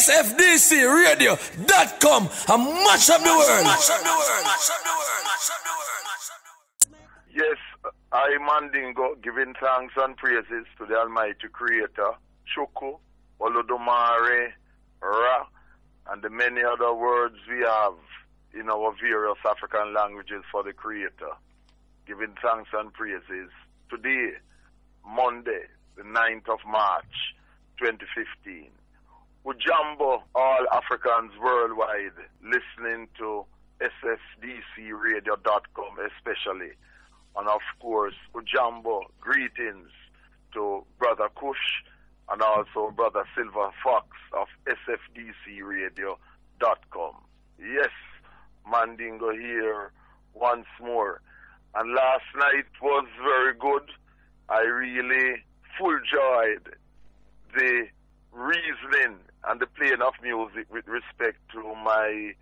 SFDC Radio.com and mash up the world. Yes, I, Mandingo, giving thanks and praises to the Almighty Creator, Chuku, Olodumare, Ra, and the many other words we have in our various African languages for the Creator. Giving thanks and praises. Today, Monday, the 9th of March, 2015. Ujambo, all Africans worldwide, listening to SFDCRadio.com especially. And of course, Ujambo, greetings to Brother KUSH and also Brother Silver Fox of SFDCRadio.com. Yes, Mandingo here once more. And last night was very good. I really full joyed the reasoning and the playing of music with respect to my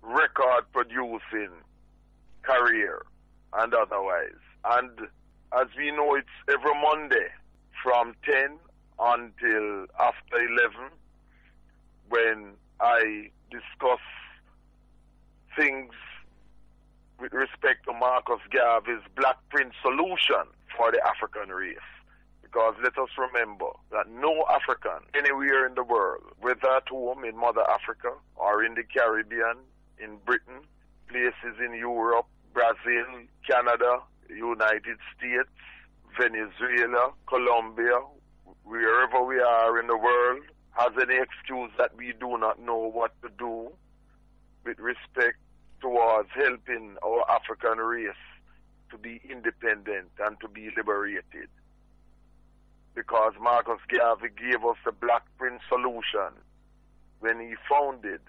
record producing career and otherwise. And as we know, it's every Monday from 10 until after 11 when I discuss things with respect to Marcus Garvey's Black Print solution for the African race. Because let us remember that no African anywhere in the world, whether at home in Mother Africa or in the Caribbean, in Britain, places in Europe, Brazil, Canada, United States, Venezuela, Colombia, wherever we are in the world, has any excuse that we do not know what to do with respect towards helping our African race to be independent and to be liberated. Because Marcus Garvey gave us the Black Print solution when he founded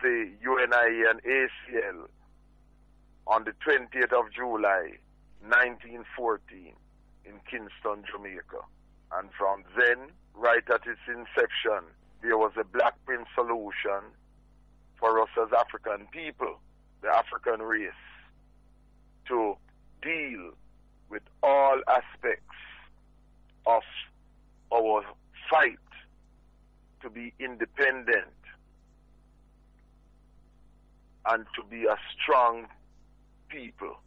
the UNI and ACL on the 20th of July, 1914 in Kingston, Jamaica. And from then, right at its inception, there was a Black Print solution for us as African people, the African race, to deal with all aspects of our fight to be independent and to be a strong people.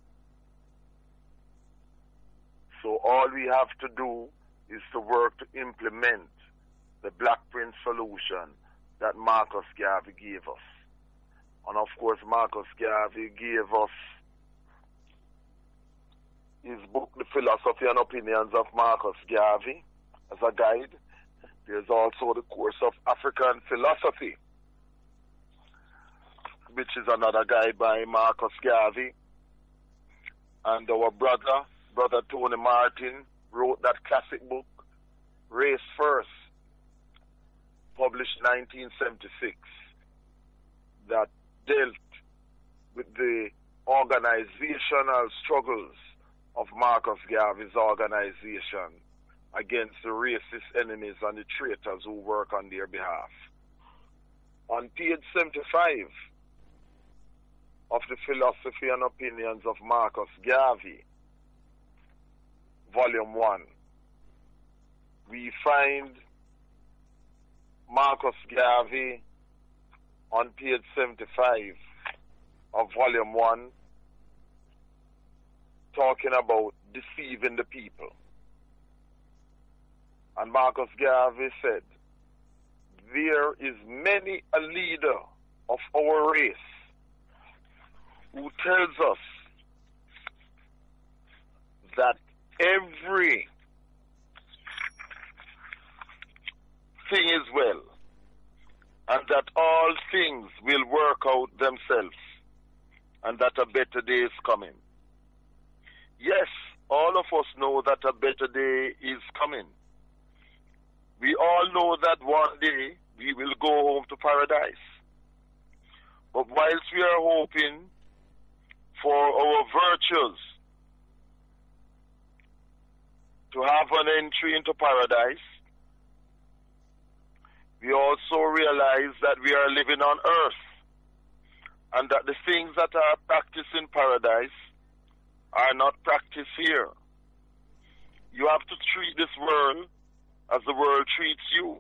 So all we have to do is to work to implement the Black Print solution that Marcus Garvey gave us. And of course, Marcus Garvey gave us his book, The Philosophy and Opinions of Marcus Garvey, as a guide. There's also the course of African Philosophy, which is another guide by Marcus Garvey. And our brother Tony Martin, wrote that classic book, Race First, published 1976, that dealt with the organizational struggles of Marcus Garvey's organization against the racist enemies and the traitors who work on their behalf. On page 75 of the Philosophy and Opinions of Marcus Garvey, Volume 1, we find Marcus Garvey on page 75 of Volume 1 talking about deceiving the people. And Marcus Garvey said, there is many a leader of our race who tells us that every thing is well and that all things will work out themselves and that a better day is coming. Yes, all of us know that a better day is coming. We all know that one day we will go home to paradise. But whilst we are hoping for our virtues to have an entry into paradise, we also realize that we are living on earth and that the things that are practiced in paradise are not practiced here. You have to treat this world as the world treats you.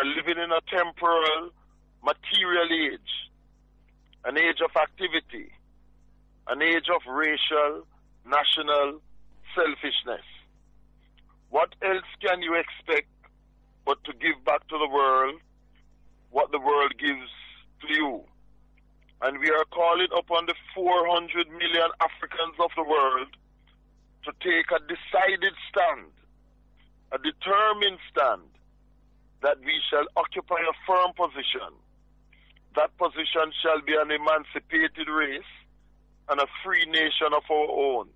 are living in a temporal, material age, an age of activity, an age of racial, national selfishness. What else can you expect but to give back to the world what the world gives to you? And we are calling upon the 400 million Africans of the world to take a decided stand, a determined stand, that we shall occupy a firm position. That position shall be an emancipated race and a free nation of our own.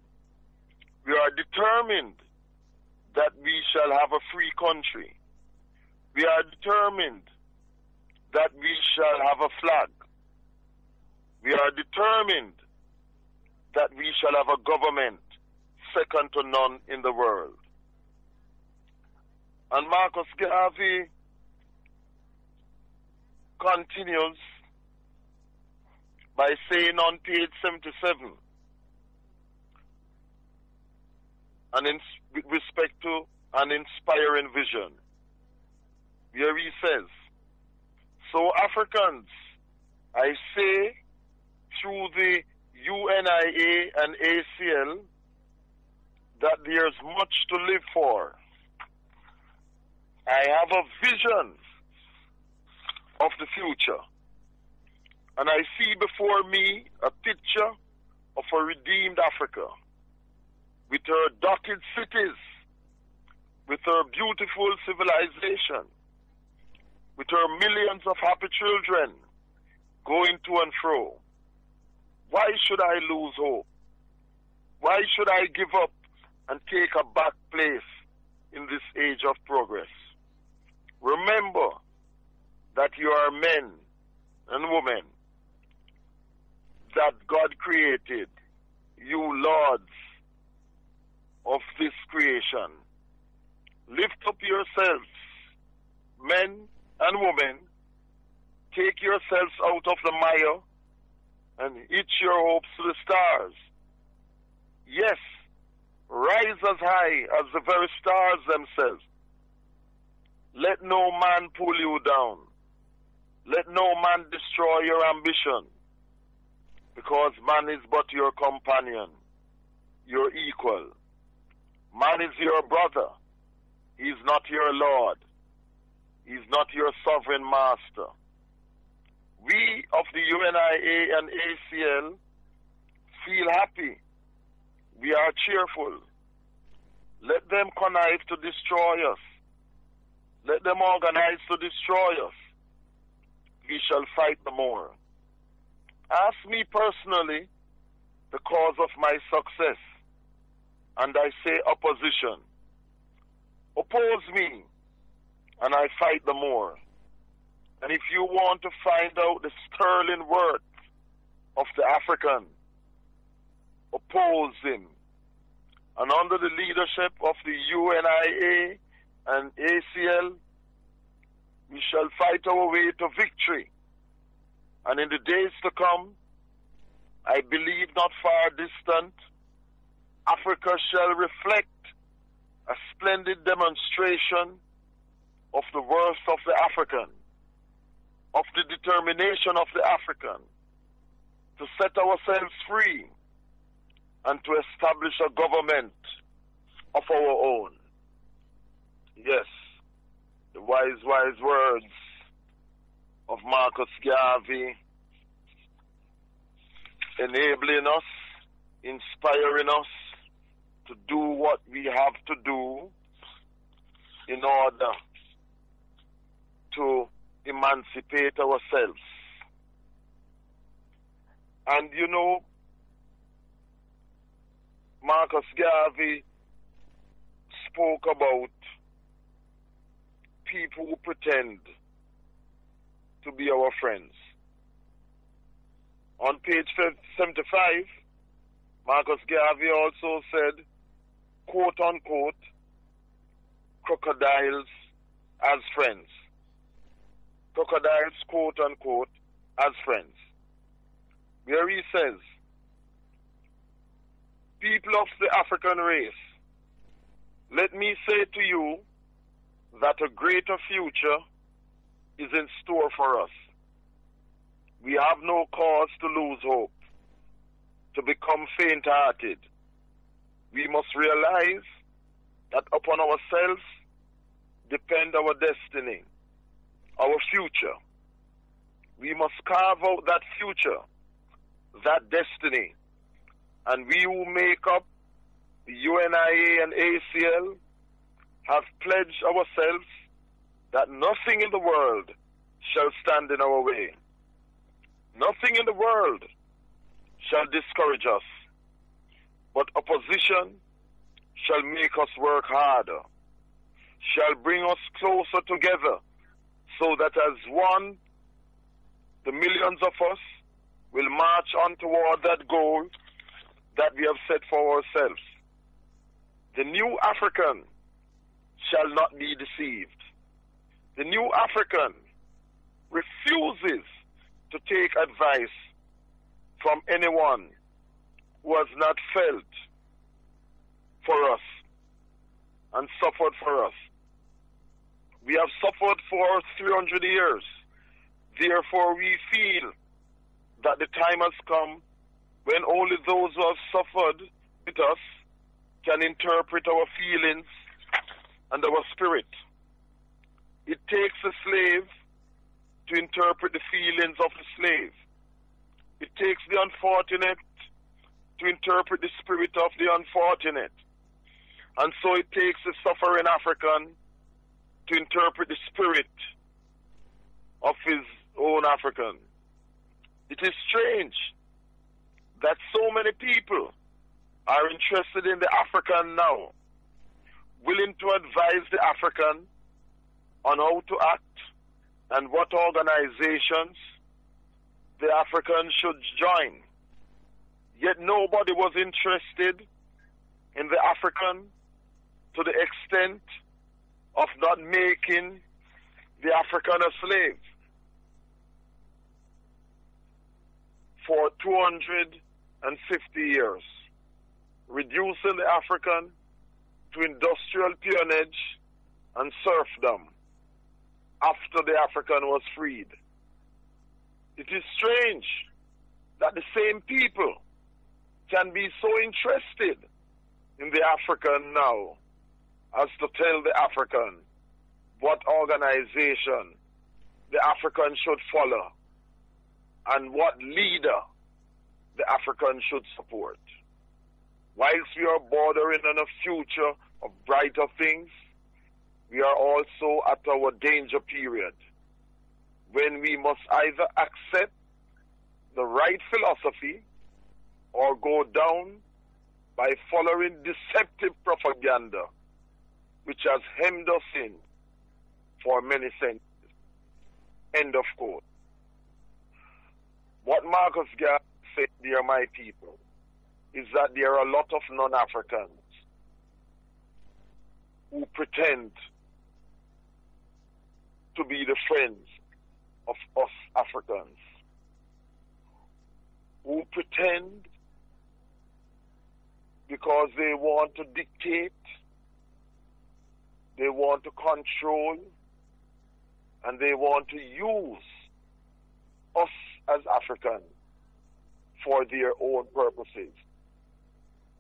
We are determined that we shall have a free country. We are determined that we shall have a flag. We are determined that we shall have a government second to none in the world. And Marcus Garvey continues by saying on page 77, and with respect to an inspiring vision, where he says, "So Africans, I say through the UNIA and ACL that there's much to live for. I have a vision of the future, and I see before me a picture of a redeemed Africa, with her dotted cities, with her beautiful civilization, with her millions of happy children going to and fro. Why should I lose hope? Why should I give up and take a back place in this age of progress? Remember that you are men and women that God created, you lords of this creation. Lift up yourselves, men and women, take yourselves out of the mire and hitch your hopes to the stars. Yes, rise as high as the very stars themselves. Let no man pull you down. Let no man destroy your ambition, because man is but your companion, your equal. Man is your brother. He is not your Lord. He is not your sovereign master. We of the UNIA and ACL feel happy. We are cheerful. Let them connive to destroy us. Let them organize to destroy us. We shall fight the more. Ask me personally the cause of my success, and I say opposition. Oppose me, and I fight the more. And if you want to find out the sterling worth of the African, oppose him. And under the leadership of the UNIA and ACL, we shall fight our way to victory. And in the days to come, I believe not far distant, Africa shall reflect a splendid demonstration of the worth of the African, of the determination of the African, to set ourselves free and to establish a government of our own." Yes, the wise words of Marcus Garvey, enabling us, inspiring us to do what we have to do in order to emancipate ourselves. And you know, Marcus Garvey spoke about people who pretend to be our friends. On page 75, Marcus Garvey also said, quote unquote, crocodiles as friends. Crocodiles, quote unquote, as friends. Where he says, people of the African race, let me say to you that a greater future is in store for us. We have no cause to lose hope, to become faint-hearted. We must realize that upon ourselves depend our destiny, our future. We must carve out that future, that destiny, and we who make up the UNIA and ACL have pledged ourselves that nothing in the world shall stand in our way. Nothing in the world shall discourage us, but opposition shall make us work harder, shall bring us closer together, so that as one, the millions of us will march on toward that goal that we have set for ourselves. The new African shall not be deceived. The new African refuses to take advice from anyone who has not felt for us and suffered for us. We have suffered for 300 years. Therefore, we feel that the time has come when only those who have suffered with us can interpret our feelings and our spirit. It takes a slave to interpret the feelings of the slave. It takes the unfortunate to interpret the spirit of the unfortunate. And so it takes a suffering African to interpret the spirit of his own African. It is strange that so many people are interested in the African now, willing to advise the African on how to act and what organizations the African should join. Yet nobody was interested in the African to the extent of not making the African a slave. For 250 years, reducing the African to industrial peonage and serfdom after the African was freed. It is strange that the same people can be so interested in the African now as to tell the African what organization the African should follow and what leader the African should support. Whilst we are bordering on a future of brighter things, we are also at our danger period when we must either accept the right philosophy or go down by following deceptive propaganda which has hemmed us in for many centuries. End of quote. What Marcus Garvey said, dear my people, is that there are a lot of non-Africans who pretend to be the friends of us Africans, who pretend because they want to dictate, they want to control, and they want to use us as Africans for their own purposes.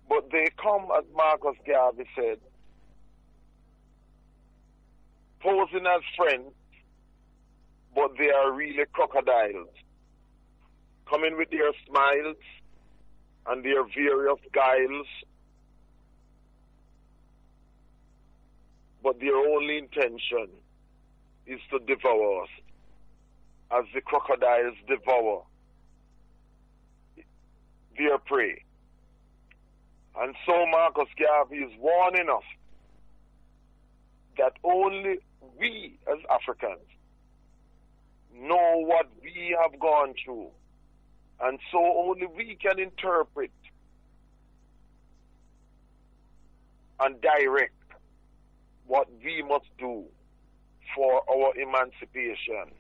But they come, as Marcus Garvey said, posing as friends, but they are really crocodiles, coming with their smiles and their various guiles, but their only intention is to devour us, as the crocodiles devour their prey. And so Marcus Garvey is warning us that only we as Africans know what we have gone through, and so only we can interpret and direct what we must do for our emancipation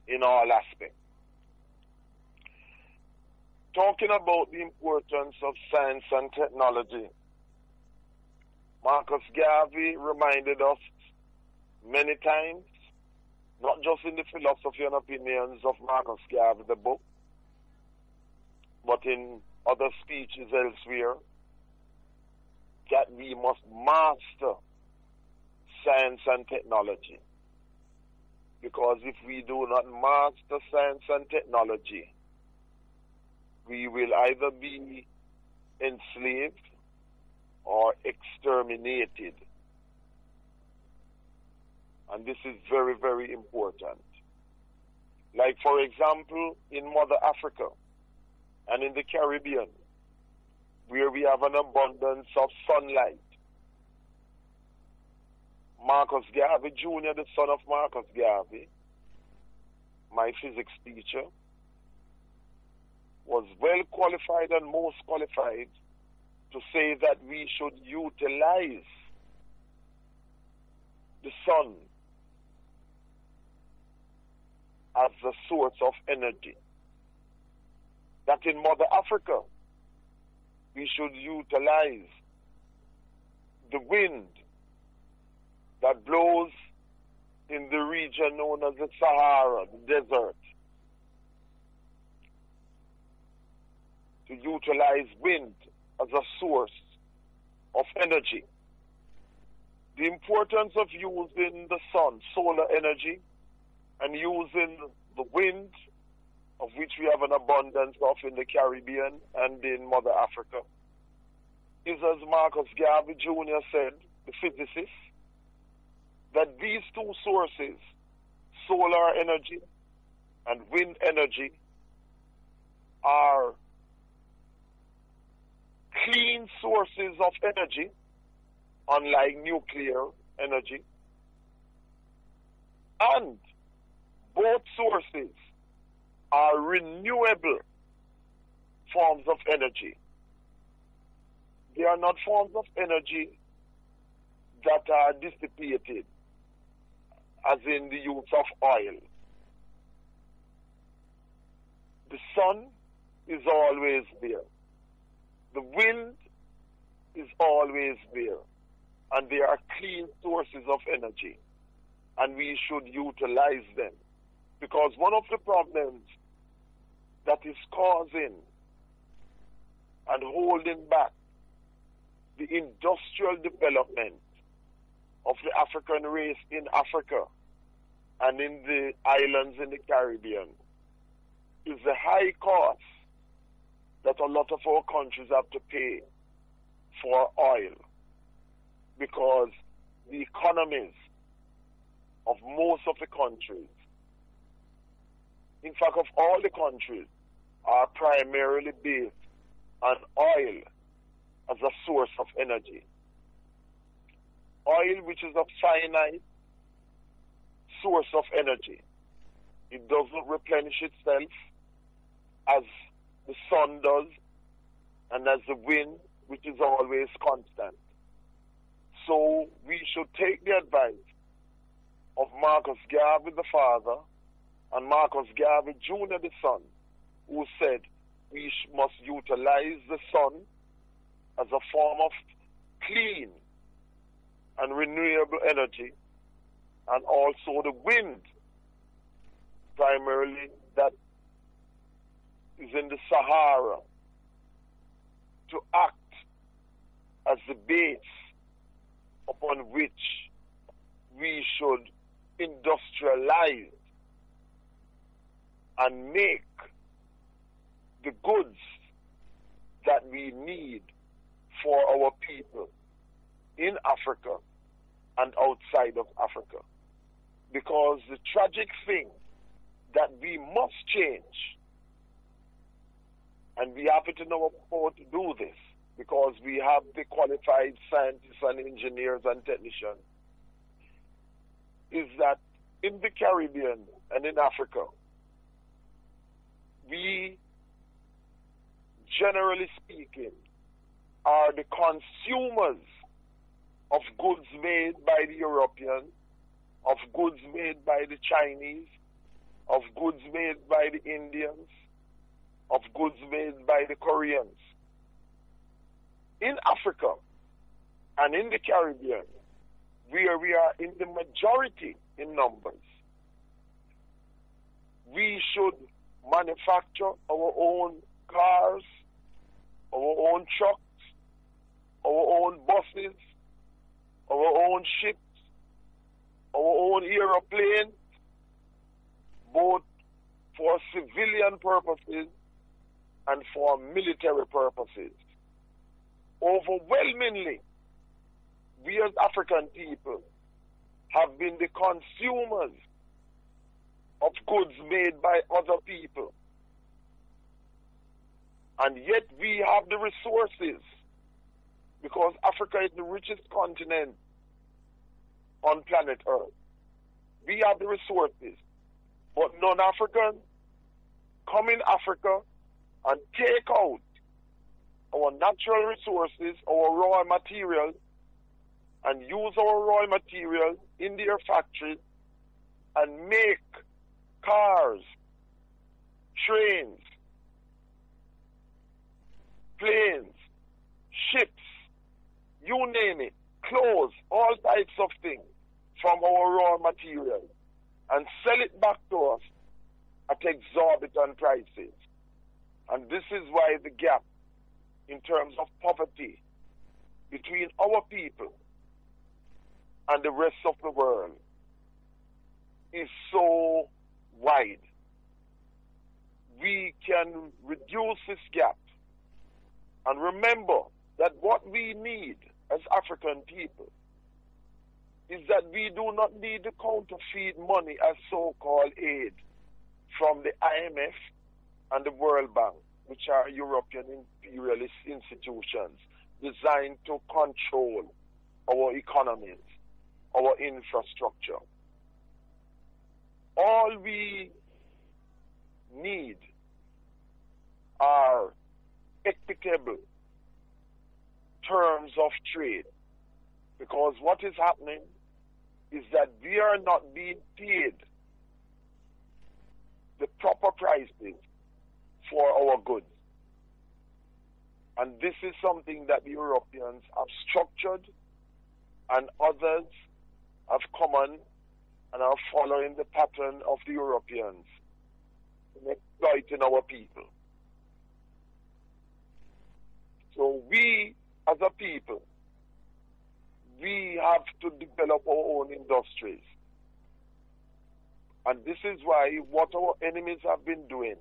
in all aspects. Talking about the importance of science and technology, Marcus Garvey reminded us many times not just in the philosophy and opinions of Marcus Garvey, the book, but in other speeches elsewhere, that we must master science and technology. Because if we do not master science and technology, we will either be enslaved or exterminated. And this is very, very important. Like, for example, in Mother Africa and in the Caribbean, where we have an abundance of sunlight. Marcus Garvey Jr., the son of Marcus Garvey, my physics teacher, was well qualified and most qualified to say that we should utilize the sun as the source of energy. That in Mother Africa, we should utilize the wind that blows in the region known as the Sahara, the desert, to utilize wind as a source of energy. The importance of using the sun, solar energy, and using the wind, of which we have an abundance of in the Caribbean and in Mother Africa, is, as Marcus Garvey Jr. said, the physicist, that these two sources, solar energy and wind energy, are clean sources of energy, unlike nuclear energy, and both sources are renewable forms of energy. They are not forms of energy that are dissipated, as in the use of oil. The sun is always there. The wind is always there. And they are clean sources of energy. And we should utilize them. Because one of the problems that is causing and holding back the industrial development of the African race in Africa and in the islands in the Caribbean is the high cost that a lot of our countries have to pay for oil, because the economies of most of the countries, in fact of all the countries, are primarily based on oil as a source of energy. Oil, which is a finite source of energy. It doesn't replenish itself as the sun does and as the wind, which is always constant. So we should take the advice of Marcus Garvey the father and Marcus Garvey Jr. the son, who said we must utilize the sun as a form of clean and renewable energy, and also the wind, primarily that is in the Sahara, to act as the base upon which we should industrialize and make the goods that we need for our people in Africa and outside of Africa. Because the tragic thing that we must change, and we have it in our power to do this, because we have the qualified scientists and engineers and technicians, is that in the Caribbean and in Africa, we, generally speaking, are the consumers of goods made by the Europeans, of goods made by the Chinese, of goods made by the Indians, of goods made by the Koreans. In Africa and in the Caribbean, where we are in the majority in numbers, we should manufacture our own cars, our own trucks, our own buses, our own ships, our own aeroplanes, both for civilian purposes and for military purposes. Overwhelmingly, we as African people have been the consumers of goods made by other people. And yet we have the resources, because Africa is the richest continent on planet Earth. We have the resources, but non-Africans come in Africa and take out our natural resources, our raw materials, and use our raw materials in their factories and make cars, trains, planes, ships, you name it, clothes, all types of things from our raw materials, and sell it back to us at exorbitant prices. And this is why the gap in terms of poverty between our people and the rest of the world is so wide. We can reduce this gap. And remember that what we need as African people is that we do not need to counterfeit money as so-called aid from the IMF and the World Bank, which are European imperialist institutions designed to control our economies, our infrastructure. All we need are equitable terms of trade, because what is happening is that we are not being paid the proper prices for our goods. And this is something that the Europeans have structured, and others have come on and are following the pattern of the Europeans in exploiting our people. So we, as a people, we have to develop our own industries. And this is why what our enemies have been doing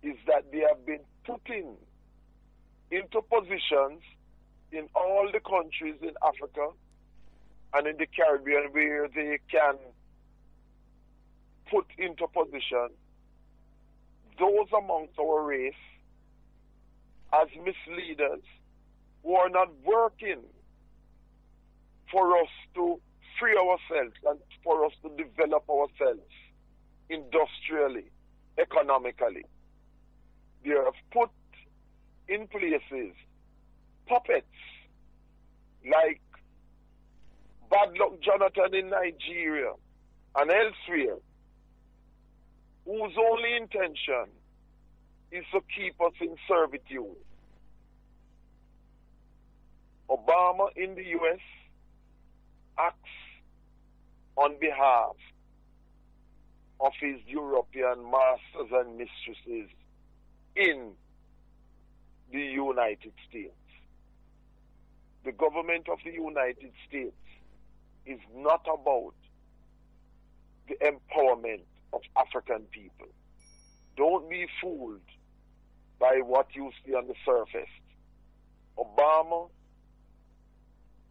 is that they have been putting into positions in all the countries in Africa and in the Caribbean where they can put into position those amongst our race as misleaders who are not working for us to free ourselves and for us to develop ourselves industrially, economically. They have put in places puppets like Bad Luck Jonathan in Nigeria and elsewhere, whose only intention is to keep us in servitude. Obama in the U.S. acts on behalf of his European masters and mistresses in the United States. The government of the United States is not about the empowerment of African people. Don't be fooled by what you see on the surface. Obama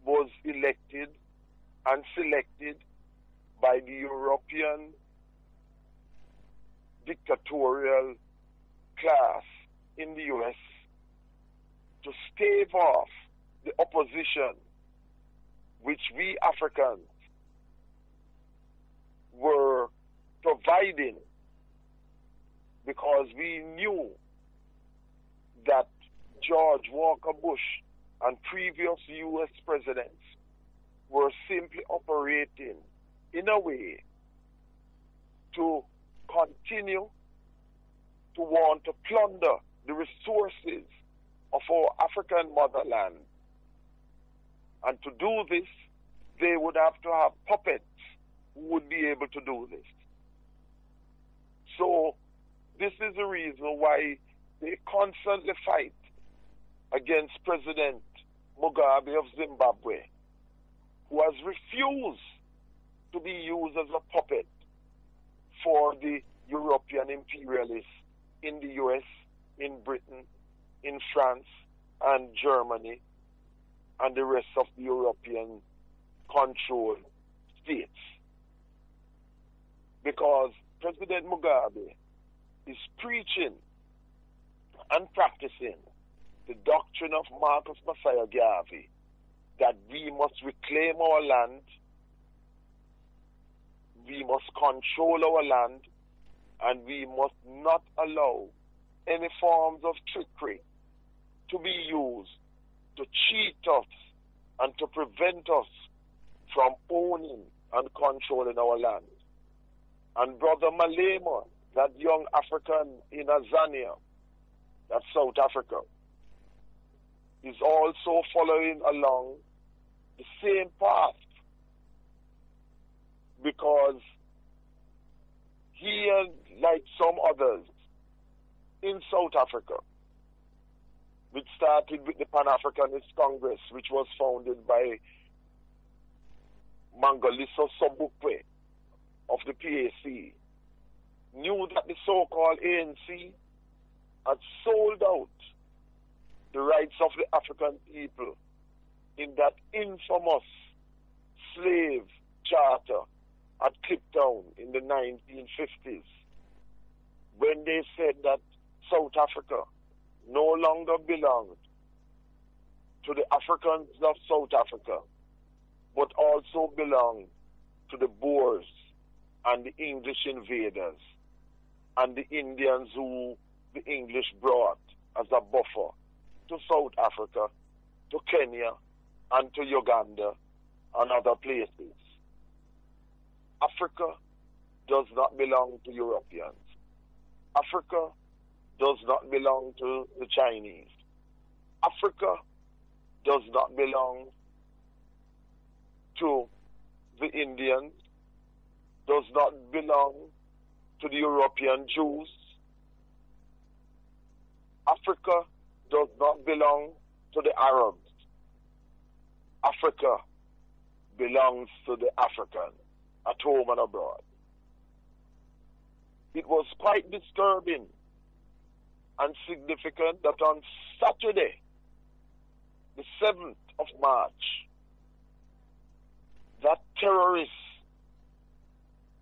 was elected and selected by the European dictatorial class in the U.S. to stave off the opposition which we Africans were providing, because we knew that George Walker Bush and previous U.S. presidents were simply operating in a way to continue to want to plunder the resources of our African motherland. And to do this, they would have to have puppets who would be able to do this. So this is the reason why they constantly fight against President Mugabe of Zimbabwe, who has refused to be used as a puppet for the European imperialists in the US, in Britain, in France, and Germany, and the rest of the European controlled states. Because President Mugabe is preaching and practicing the doctrine of Marcus Messiah Garvey, that we must reclaim our land, we must control our land, and we must not allow any forms of trickery to be used to cheat us and to prevent us from owning and controlling our land. And Brother Malema, that young African in Azania, that's South Africa, is also following along the same path, because he, like some others in South Africa, which started with the Pan-Africanist Congress, which was founded by Mangaliso Sobukwe of the PAC, knew that the so-called ANC had sold out the rights of the African people in that infamous slave charter at Cape Town in the 1950s, when they said that South Africa no longer belonged to the Africans of South Africa, but also belonged to the Boers and the English invaders and the Indians who the English brought as a buffer to South Africa, to Kenya, and to Uganda and other places. Africa does not belong to Europeans. Africa does not belong to the Chinese. Africa does not belong to the Indians, does not belong to the European Jews. Africa does not belong to the Arabs. Africa belongs to the African, at home and abroad. It was quite disturbing and significant that on Saturday, the 7th of March, that terrorist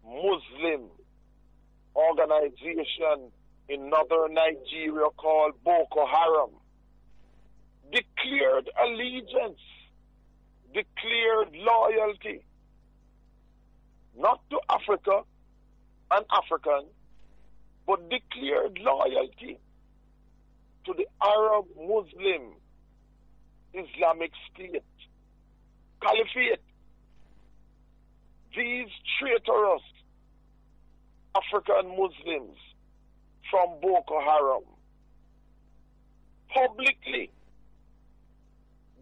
Muslim organization in northern Nigeria called Boko Haram declared allegiance, declared loyalty, not to Africa and African, but declared loyalty to the Arab Muslim Islamic State, Caliphate. These traitorous African Muslims from Boko Haram publicly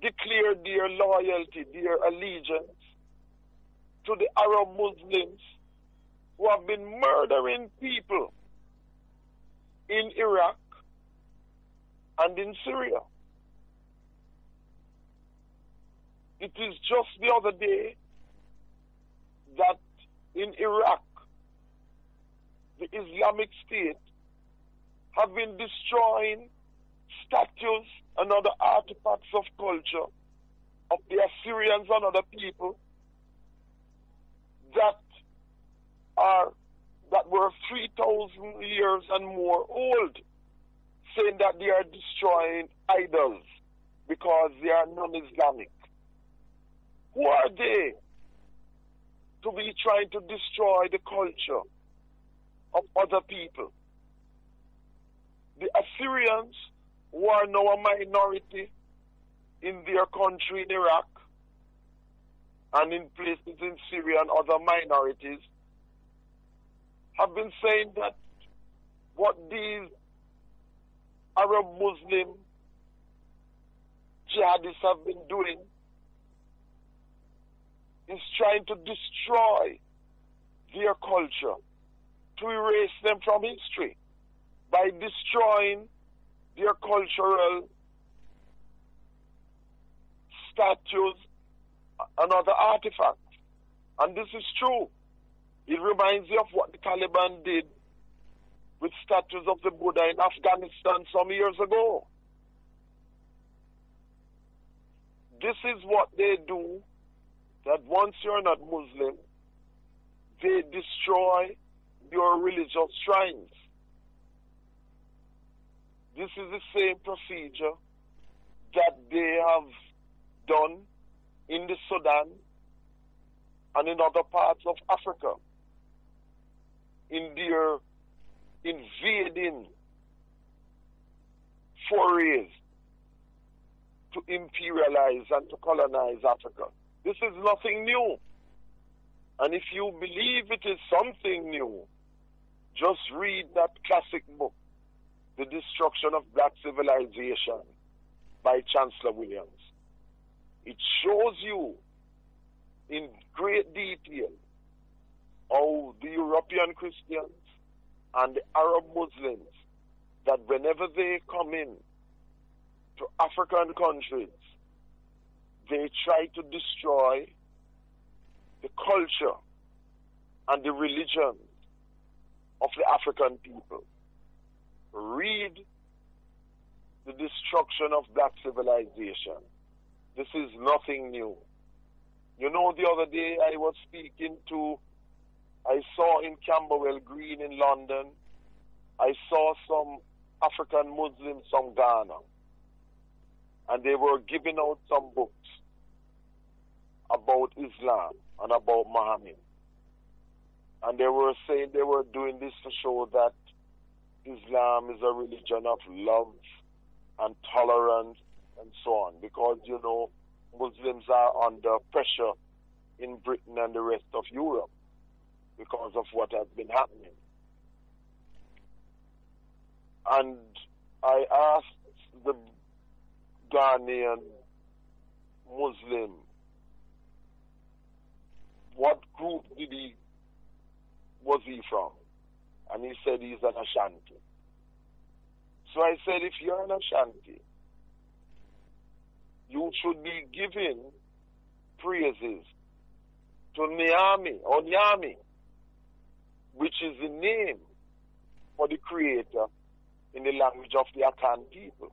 declared their loyalty, their allegiance to the Arab Muslims who have been murdering people in Iraq and in Syria. It is just the other day that in Iraq, the Islamic State have been destroying statues and other artifacts of culture of the Assyrians and other people that were 3,000 years and more old, saying that they are destroying idols because they are non-Islamic. Who are they to be trying to destroy the culture of other people? The Assyrians, who are now a minority in their country in Iraq and in places in Syria and other minorities, have been saying that what these Arab Muslim jihadists have been doing is trying to destroy their culture to erase them from history by destroying their cultural statues and other artifacts. And this is true. It reminds you of what the Taliban did with statues of the Buddha in Afghanistan some years ago. This is what they do, that once you're not Muslim, they destroy your religious shrines. This is the same procedure that they have done in the Sudan and in other parts of Africa in their invading forays to imperialize and to colonize Africa. This is nothing new. And if you believe it is something new, just read that classic book, The Destruction of Black Civilization by Chancellor Williams. It shows you in great detail how the European Christians and the Arab Muslims, that whenever they come in to African countries, they try to destroy the culture and the religion of the African people. Read The Destruction of Black Civilization. This is nothing new. You know, the other day I saw in Camberwell Green in London, I saw some African Muslims from Ghana, and they were giving out some books about Islam and about Muhammad. And they were saying they were doing this to show that Islam is a religion of love and tolerance and so on, because, you know, Muslims are under pressure in Britain and the rest of Europe because of what has been happening. And I asked the Ghanaian Muslim, what group was he from? And he said he's an Ashanti. So I said, if you're an Ashanti, you should be giving praises to Nyami or Nyami, which is the name for the creator in the language of the Akan people.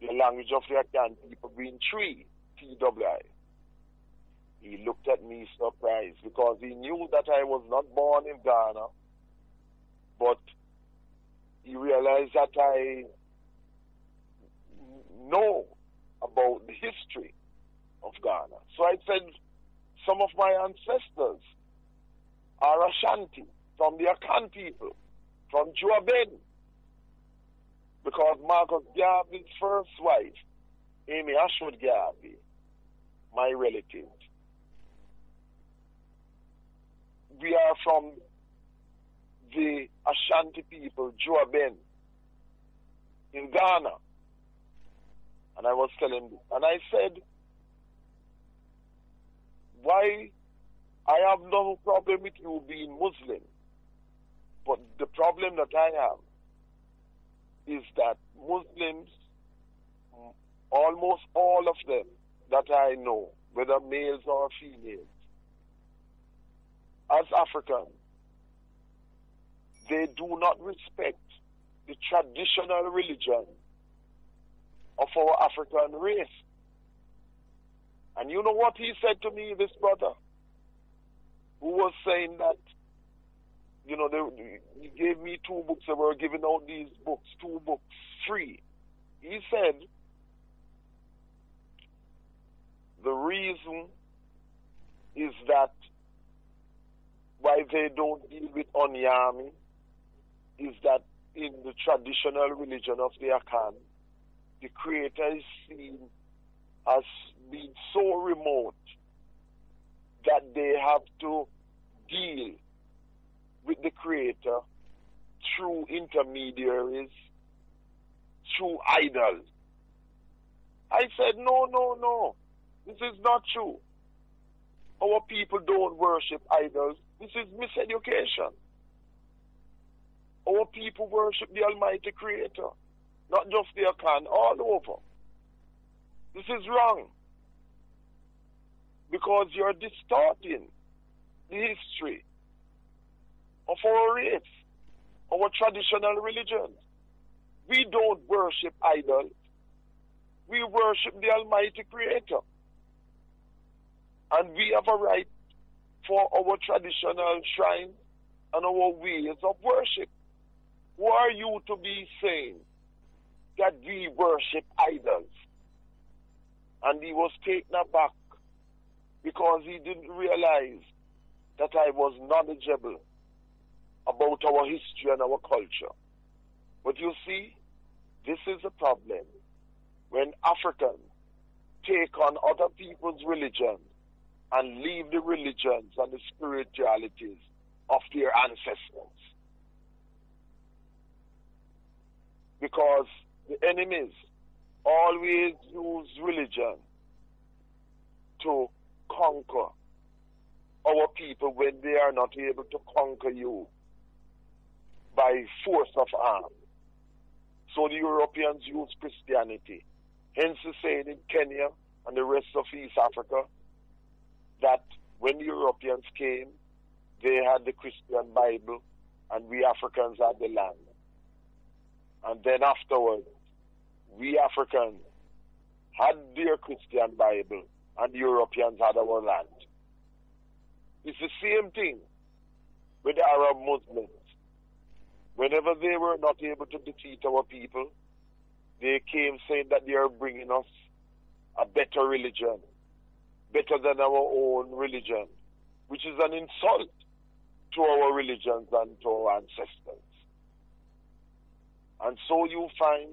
The language of the Akan people being tree, T-W-I. He looked at me surprised because he knew that I was not born in Ghana, but he realized that I know about the history of Ghana. So I said, some of my ancestors are Ashanti, from the Akan people, from Juaben, because Marcus Garvey's first wife, Amy Ashwood Garvey, my relative, we are from the Ashanti people, Juaben, in Ghana. And I was telling them, and I said, why, I have no problem with you being Muslim, but the problem that I have is that Muslims, almost all of them that I know, whether males or females, as Africans, they do not respect the traditional religion of our African race. And you know what he said to me, this brother, who was saying that, you know, he gave me 2 books, they were giving out these books, 2 books, free. He said, the reason is that why they don't deal with Onyami is that in the traditional religion of the Akan, the creator is seen as being so remote that they have to deal with the creator through intermediaries, through idols. I said, no, this is not true. Our people don't worship idols. This is miseducation. Our people worship the Almighty Creator, not just the Akan, all over. This is wrong. Because you're distorting the history of our race, our traditional religions. We don't worship idols. We worship the Almighty Creator. And we have a right for our traditional shrines and our ways of worship. Who are you to be saying that we worship idols? And he was taken aback because he didn't realize that I was knowledgeable about our history and our culture. But you see, this is a problem when Africans take on other people's religion and leave the religions and the spiritualities of their ancestors. Because the enemies always use religion to conquer our people when they are not able to conquer you by force of arms. So the Europeans use Christianity. Hence the saying in Kenya and the rest of East Africa that when the Europeans came, they had the Christian Bible and we Africans had the land. And then afterwards, we Africans had their Christian Bible and the Europeans had our land. It's the same thing with the Arab Muslims. Whenever they were not able to defeat our people, they came saying that they are bringing us a better religion, better than our own religion, which is an insult to our religions and to our ancestors. And so you find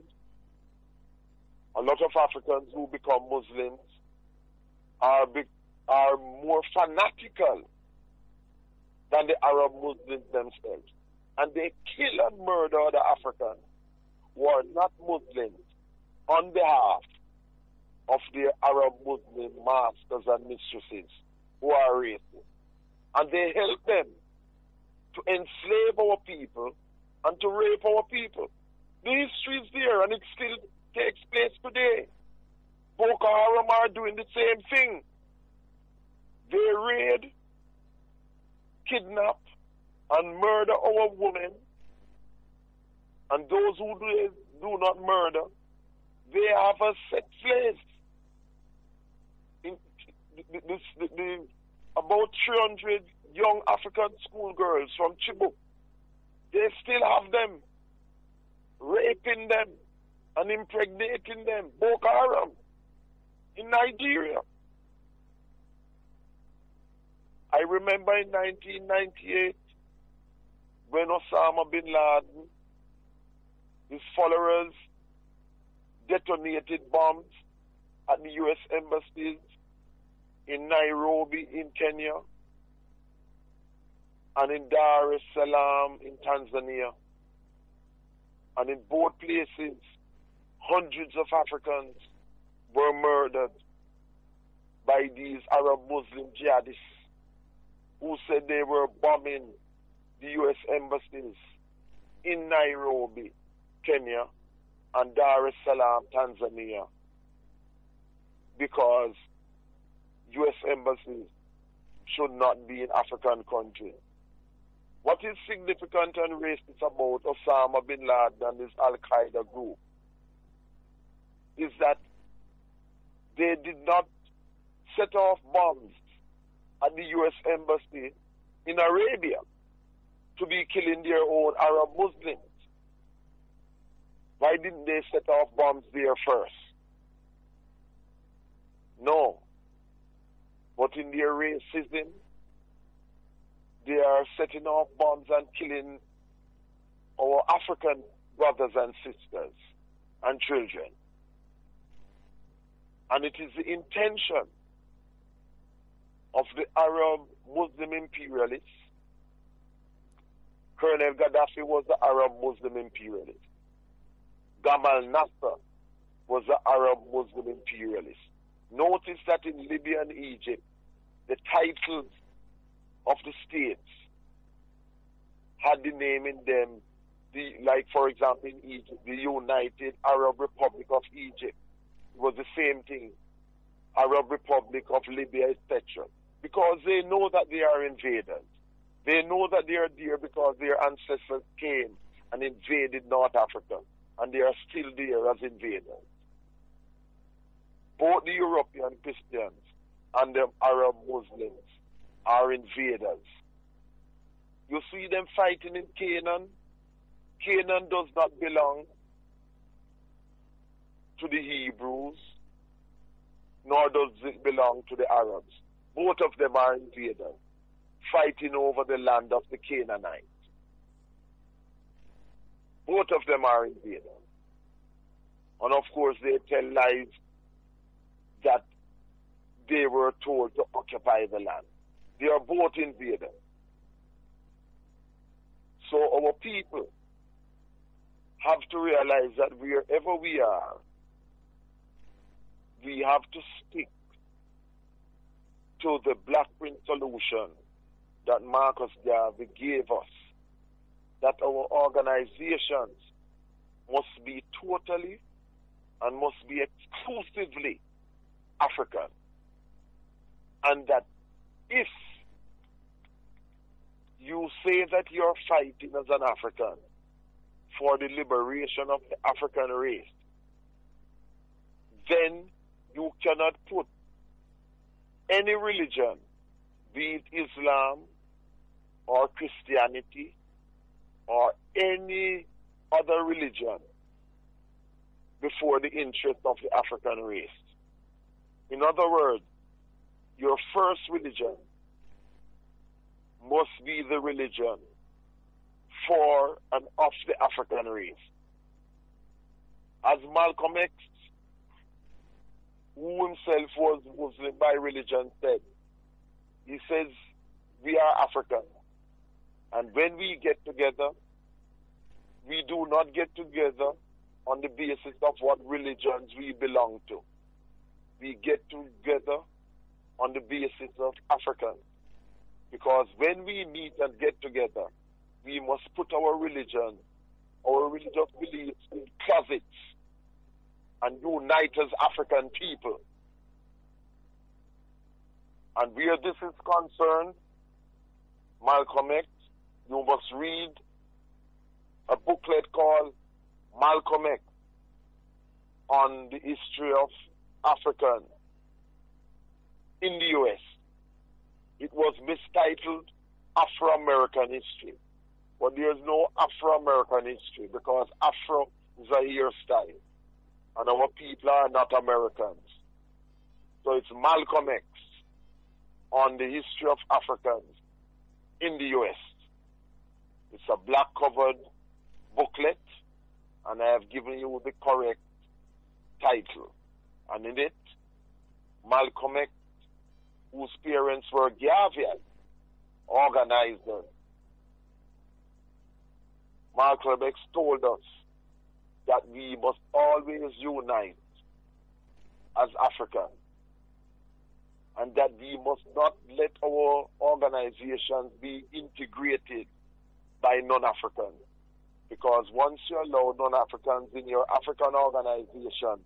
a lot of Africans who become Muslims are more fanatical than the Arab Muslims themselves. And they kill and murder the Africans who are not Muslims on behalf of their Arab Muslim masters and mistresses who are racist. And they help them to enslave our people and to rape our people. The history is there and it still takes place today. Boko Haram are doing the same thing. They raid, kidnap, and murder our women. And those who do not murder, they have us sex slaves. About 300 young African schoolgirls from Chibok, they still have them, raping them and impregnating them. Boko Haram in Nigeria. I remember in 1998 when Osama bin Laden, his followers, detonated bombs at the U.S. embassies in Nairobi in Kenya and in Dar es Salaam in Tanzania. And in both places, hundreds of Africans were murdered by these Arab Muslim jihadists who said they were bombing the U.S. embassies in Nairobi, Kenya, and Dar es Salaam, Tanzania, because U.S. embassies should not be in African countries. What is significant and racist about Osama bin Laden and his Al-Qaeda group is that they did not set off bombs at the U.S. embassy in Arabia to be killing their own Arab Muslims. Why didn't they set off bombs there first? No. But in their racism, they are setting off bombs and killing our African brothers and sisters and children. And it is the intention of the Arab Muslim imperialists. Colonel Gaddafi was the Arab Muslim imperialist. Gamal Nasser was the Arab Muslim imperialist. Notice that in Libya and Egypt, the titles of the states started naming them, like for example in Egypt, the United Arab Republic of Egypt. It was the same thing. Arab Republic of Libya, etc. Because they know that they are invaders. They know that they are there because their ancestors came and invaded North Africa, and they are still there as invaders. Both the European Christians and the Arab Muslims are invaders. You see them fighting in Canaan. Canaan does not belong to the Hebrews, nor does it belong to the Arabs. Both of them are invaders, fighting over the land of the Canaanites. Both of them are invaders. And of course they tell lies that they were told to occupy the land. They are both invaders. So our people have to realize that wherever we are, we have to stick to the black print solution that Marcus Garvey gave us, that our organizations must be totally and must be exclusively African. And that if you say that you're fighting as an African for the liberation of the African race, then you cannot put any religion, be it Islam or Christianity or any other religion, before the interest of the African race. In other words, your first religion must be the religion for and of the African race. As Malcolm X, who himself was Muslim by religion, said, he says, we are African. And when we get together, we do not get together on the basis of what religions we belong to. We get together on the basis of African. Because when we meet and get together, we must put our religion, our religious beliefs in closets and unite as African people. And where this is concerned, Malcolm X, you must read a booklet called Malcolm X on the history of African in the U.S. It was mistitled Afro-American history. But there's no Afro-American history because Afro is a hairstyle. And our people are not Americans. So it's Malcolm X on the history of Africans in the U.S. It's a black-covered booklet, and I have given you the correct title. And in it, Malcolm X, whose parents were GARVEY, organizers. Malcolm X told us that we must always unite as Africans, and that we must not let our organizations be integrated by non-Africans. Because once you allow non-Africans in your African organizations,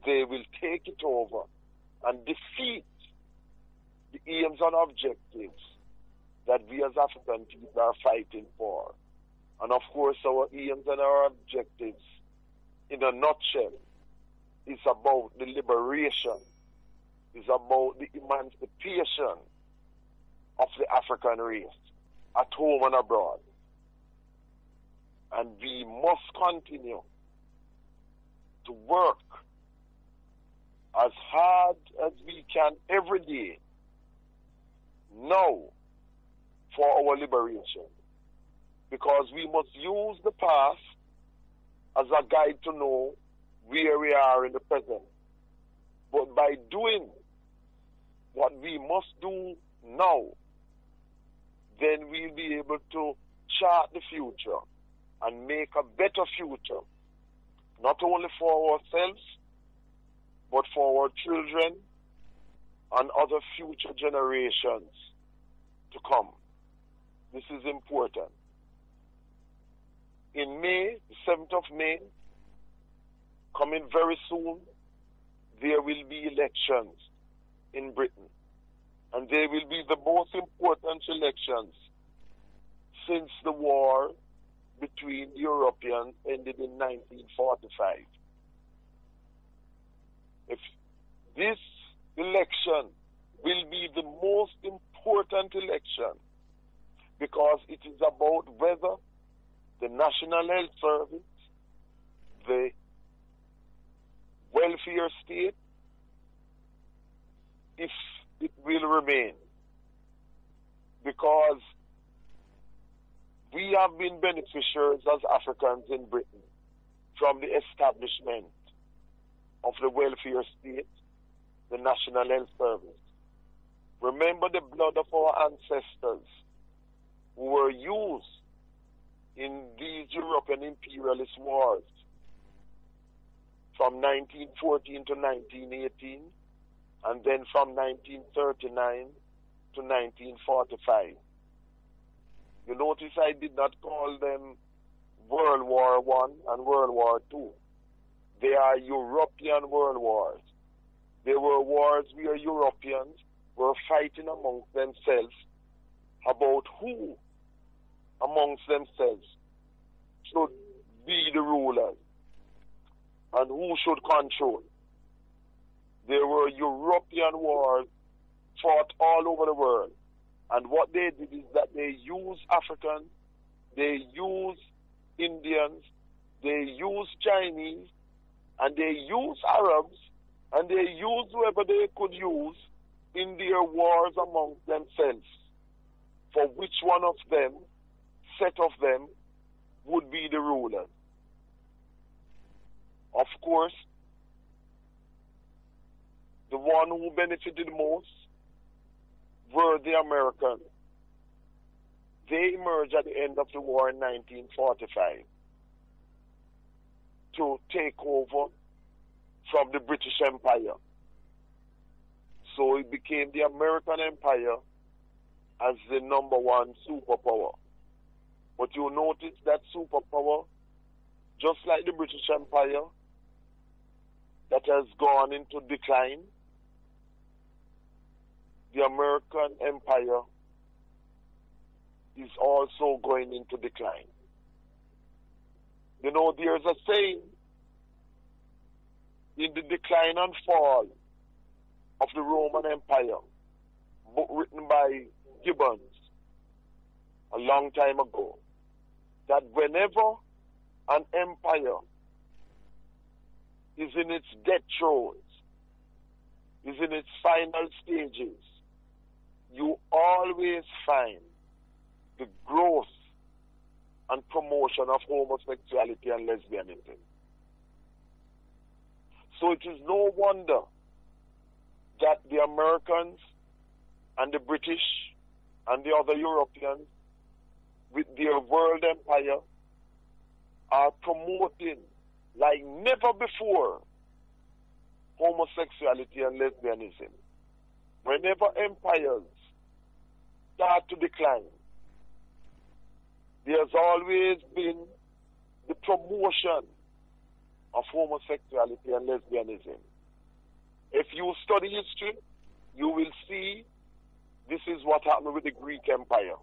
they will take it over and defeat the aims and objectives that we as African people are fighting for. And of course, our aims and our objectives, in a nutshell, is about the liberation, is about the emancipation of the African race, at home and abroad. And we must continue to work as hard as we can every day now for our liberation. Because we must use the past as a guide to know where we are in the present. But by doing what we must do now, then we'll be able to chart the future and make a better future, not only for ourselves, but for our children and other future generations to come. This is important. in May, the 7th of May, coming very soon, there will be elections in Britain. And they will be the most important elections since the war between Europeans ended in 1945. If this election will be the most important election because it is about whether the National Health Service, the welfare state, if it will remain. Because we have been beneficiaries as Africans in Britain from the establishment of the welfare state, the National Health Service. Remember the blood of our ancestors who were used in these European imperialist wars from 1914 to 1918, and then from 1939 to 1945. You notice I did not call them World War I and World War II. They are European world wars. They were wars where Europeans were fighting amongst themselves about who amongst themselves should be the rulers and who should control. There were European wars fought all over the world. And what they did is that they used Africans, they used Indians, they used Chinese, and they used Arabs, and they used whoever they could use in their wars amongst themselves for which one of them, set of them, would be the ruler. Of course, the one who benefited most were the Americans. They emerged at the end of the war in 1945 to take over from the British Empire. So it became the American Empire as the #1 superpower. But you notice that superpower, just like the British Empire, that has gone into decline, the American Empire is also going into decline. You know, there's a saying in the decline and fall of the Roman Empire, book written by Gibbons a long time ago, that whenever an empire is in its death throes, is in its final stages, you always find the growth and promotion of homosexuality and lesbianism. So it is no wonder that the Americans and the British and the other Europeans with their world empire are promoting like never before homosexuality and lesbianism. Whenever empires start to decline, there's always been the promotion of homosexuality and lesbianism. If you study history, you will see this is what happened with the Greek Empire.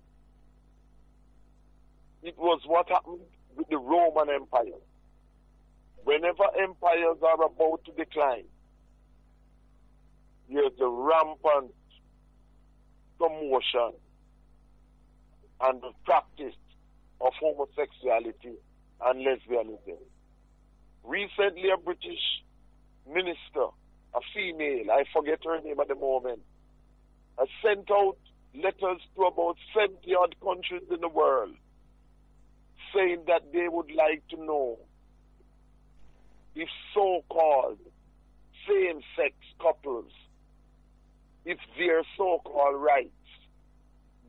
It was what happened with the Roman Empire. Whenever empires are about to decline, there's a rampant promotion and the practice of homosexuality and lesbianism. Recently, a British minister, a female, I forget her name at the moment, has sent out letters to about 70-odd countries in the world saying that they would like to know if so-called same-sex couples, if their so-called rights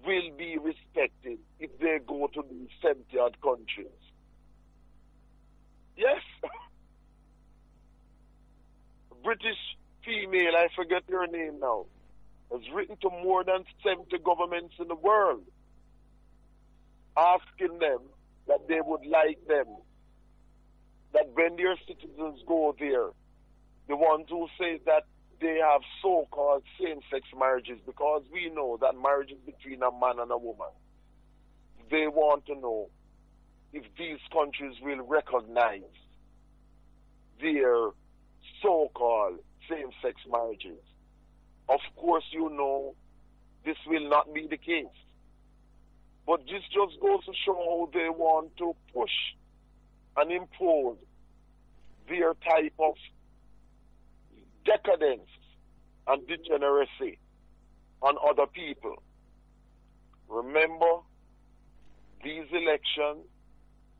will be respected if they go to these 70-odd countries. Yes. British female, I forget her name now, has written to more than 70 governments in the world, asking them that they would like them, that when their citizens go there, the ones who say that they have so-called same-sex marriages, because we know that marriage is between a man and a woman. They want to know if these countries will recognize their so-called same-sex marriages. Of course, you know this will not be the case. But this just goes to show how they want to push and impose their type of decadence and degeneracy on other people. Remember, these elections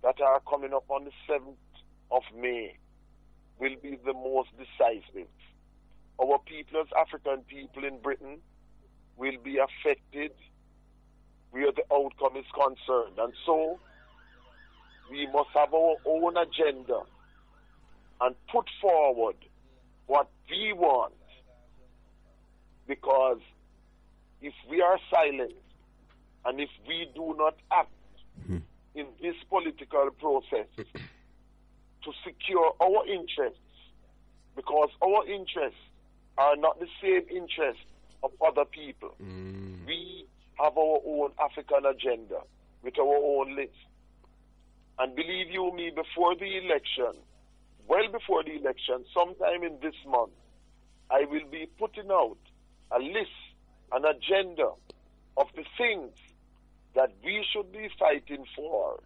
that are coming up on the 7th of May will be the most decisive. Our people as African people in Britain will be affected where the outcome is concerned. And so, we must have our own agenda and put forward what we want. Because if we are silent and if we do not act in this political process to secure our interests, because our interests are not the same interests of other people. We have our own African agenda with our own list. And believe you me, before the election, well before the election, sometime in this month, I will be putting out a list, an agenda of the things that we should be fighting for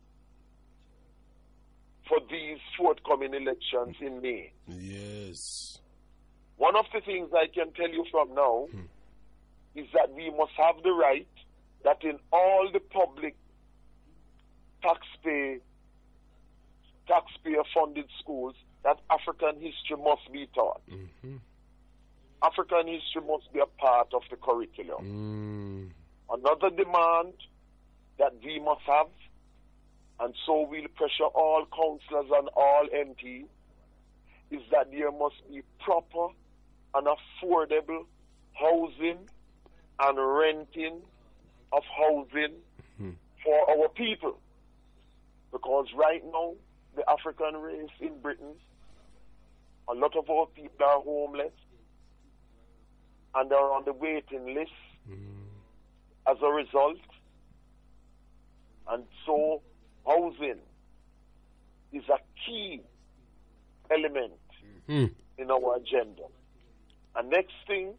these forthcoming elections in May. Yes. One of the things I can tell you from now is that we must have the right that in all the public taxpayer-funded schools, that African history must be taught. African history must be a part of the curriculum. Another demand that we must have, and so we'll pressure all councillors and all MPs, is that there must be proper and affordable housing and renting of housing for our people. Because right now, the African race in Britain, a lot of our people are homeless and are on the waiting list as a result. And so housing is a key element in our agenda. And next thing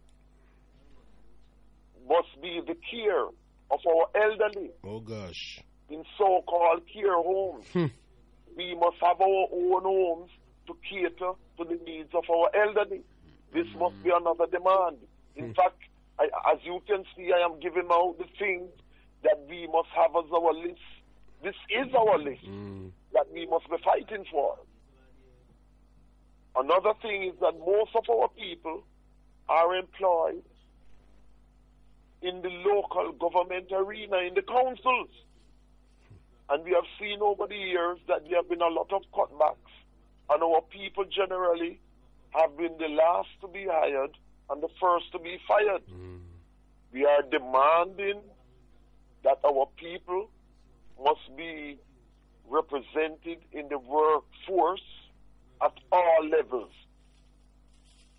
must be the care of our elderly. Oh gosh. In so-called care homes. We must have our own homes to cater to the needs of our elderly. This must be another demand. In fact, as you can see, I am giving out the things that we must have as our list. This is our list that we must be fighting for. Another thing is that most of our people are employed in the local government arena, in the councils. And we have seen over the years that there have been a lot of cutbacks, and our people generally have been the last to be hired and the first to be fired. We are demanding that our people must be represented in the workforce at all levels,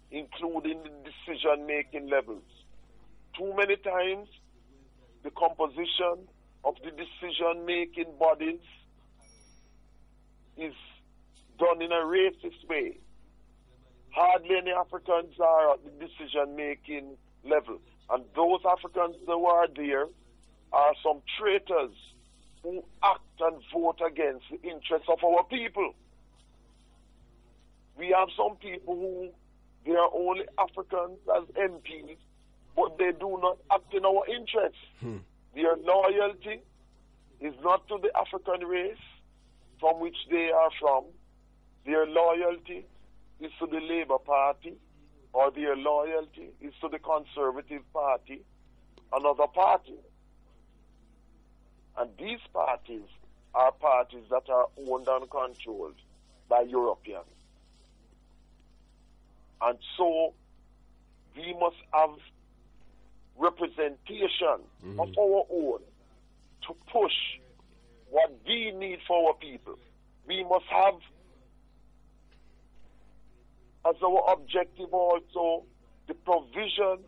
including the decision-making levels. Too many times, the composition of the decision-making bodies is done in a racist way. Hardly any Africans are at the decision-making level. And those Africans who are there are some traitors who act and vote against the interests of our people. We have some people who, they are only Africans as MPs, but they do not act in our interests. Their loyalty is not to the African race from which they are from. Their loyalty is to the Labour Party, or their loyalty is to the Conservative Party, another party. And these parties are parties that are owned and controlled by Europeans. And so we must have representation of our own to push what we need for our people. We must have as our objective also the provision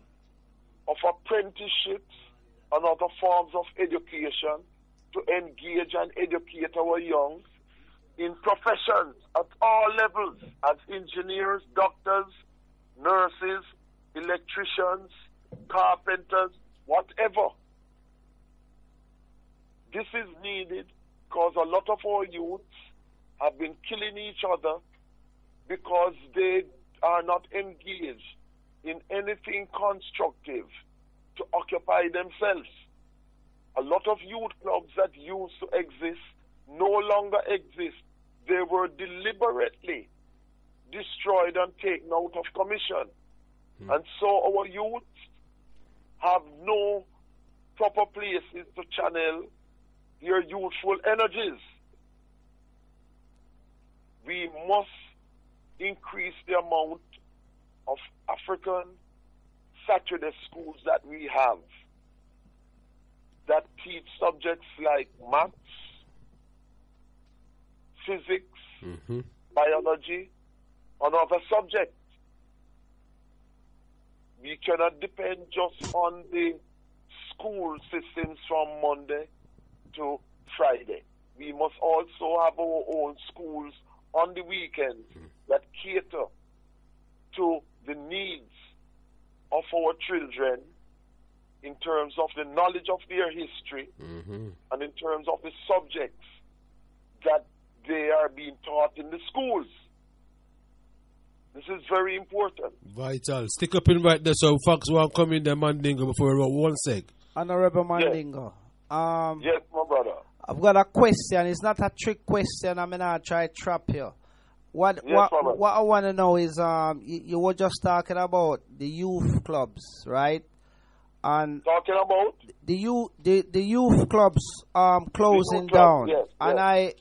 of apprenticeships and other forms of education to engage and educate our young in professions at all levels, as engineers, doctors, nurses, electricians, carpenters, whatever. This is needed because a lot of our youths have been killing each other because they are not engaged in anything constructive to occupy themselves. A lot of youth clubs that used to exist no longer exist. They were deliberately destroyed and taken out of commission. And so our youth have no proper places to channel their youthful energies. We must increase the amount of African Saturday schools that we have that teach subjects like maths, physics, biology, and other subjects. We cannot depend just on the school systems from Monday to Friday. We must also have our own schools on the weekends that cater to the needs of our children in terms of the knowledge of their history and in terms of the subjects that they are being taught in the schools. This is very important. Vital. Stick up in right there so folks won't come in there, Mandingo, before we run one sec. Honorable Mandingo. Yes, my brother. I've got a question. It's not a trick question. I'm gonna try to trap you. What I want to know is you were just talking about the youth clubs, right? And talking about the youth clubs closing down. Yes, and yes.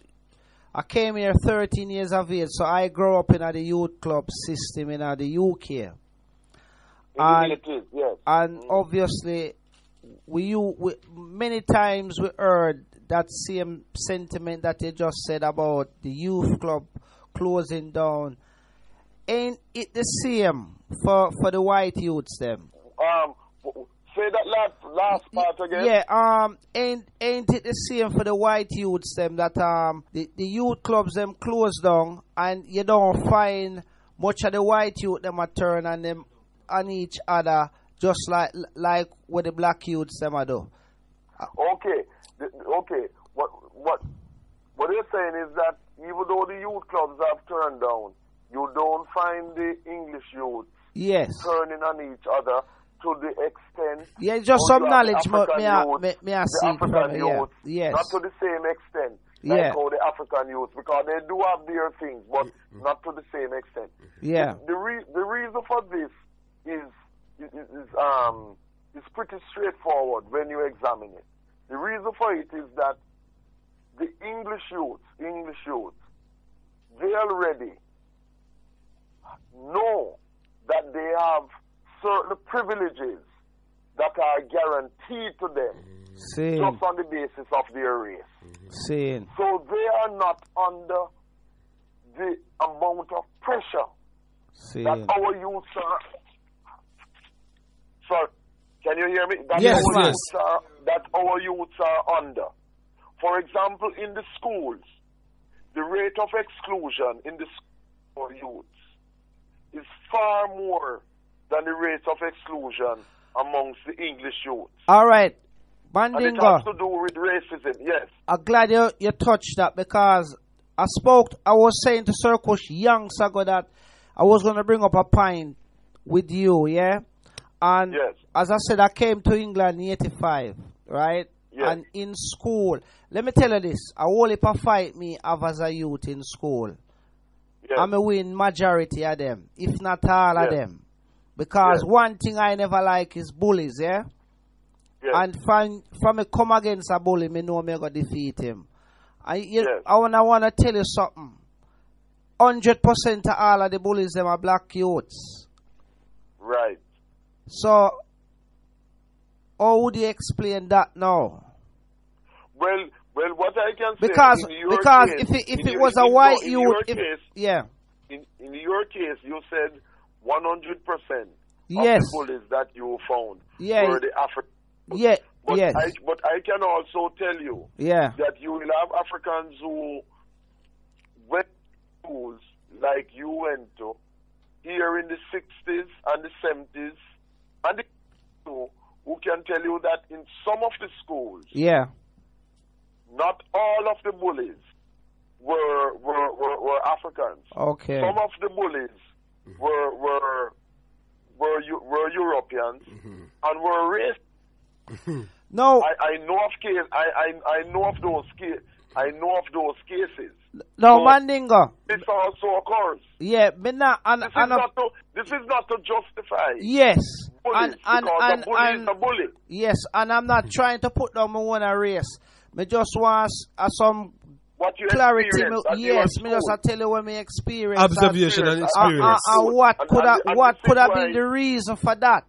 I came here 13 years of age, so I grew up in the youth club system in the UK. And obviously, we many times we heard that same sentiment that you just said about the youth club closing down. Ain't it the same for the white youths them? Say that last part again. Yeah, ain't it the same for the white youths them that the youth clubs them close down and you don't find much of the white youth them a turn on them on each other just like what the black youths them a do. Okay. What you're saying is that even though the youth clubs have turned down, you don't find the English youths turning on each other to the extent. Yeah, just some knowledge, but me I see African youth, yes. not to the same extent. Like how the African youth, because they do have their things, but not to the same extent. Yeah. The reason for this is pretty straightforward when you examine it. The reason for it is that the English youth, they already know that they have certain privileges that are guaranteed to them just on the basis of their race. So they are not under the amount of pressure that our youths are. Sorry, can you hear me? That our youths are under. For example, in the schools, the rate of exclusion in the school for youths is far more than the rate of exclusion amongst the English youth. All right, Mandingo. And it has to do with racism, yes. I'm glad you touched that because I was saying to Sir KUSH youngs ago that I was going to bring up a point with you, yeah? And as I said, I came to England in 85, right? Yes. And in school, let me tell you this, I only fight me have as a youth in school. Yes. I'm a win majority of them, if not all of them. Because one thing I never like is bullies, yeah? And from me come against a bully, me know me going to defeat him. I want to tell you something. 100% of all of the bullies, them are black youths. Right. So, how would you explain that now? Well, Well, what I can say because in your because case, if it was a white in youth, your case, yeah, in your case, you said 100% of yes, the bullies that you found yeah, were the Africans. yeah, But yes, but I can also tell you yeah, that you will have Africans who went to schools like you went to here in the 60s and the 70s, and the who can tell you that in some of the schools, yeah, not all of the bullies were Africans. okay, Some of the bullies were Europeans and were racist. no, I know of case. I know of those cases. I know of those cases. no, So Mandingo, this also occurs. yeah, me not, This is not to justify yes, bullies, because a bully is a bully. yes, and I'm not trying to put down my one race. Me just want some What you clarity. experience at Yes, your me just school. tell you what me experience. Observation and experience. And what And- could and what this could is have why- been the reason for that?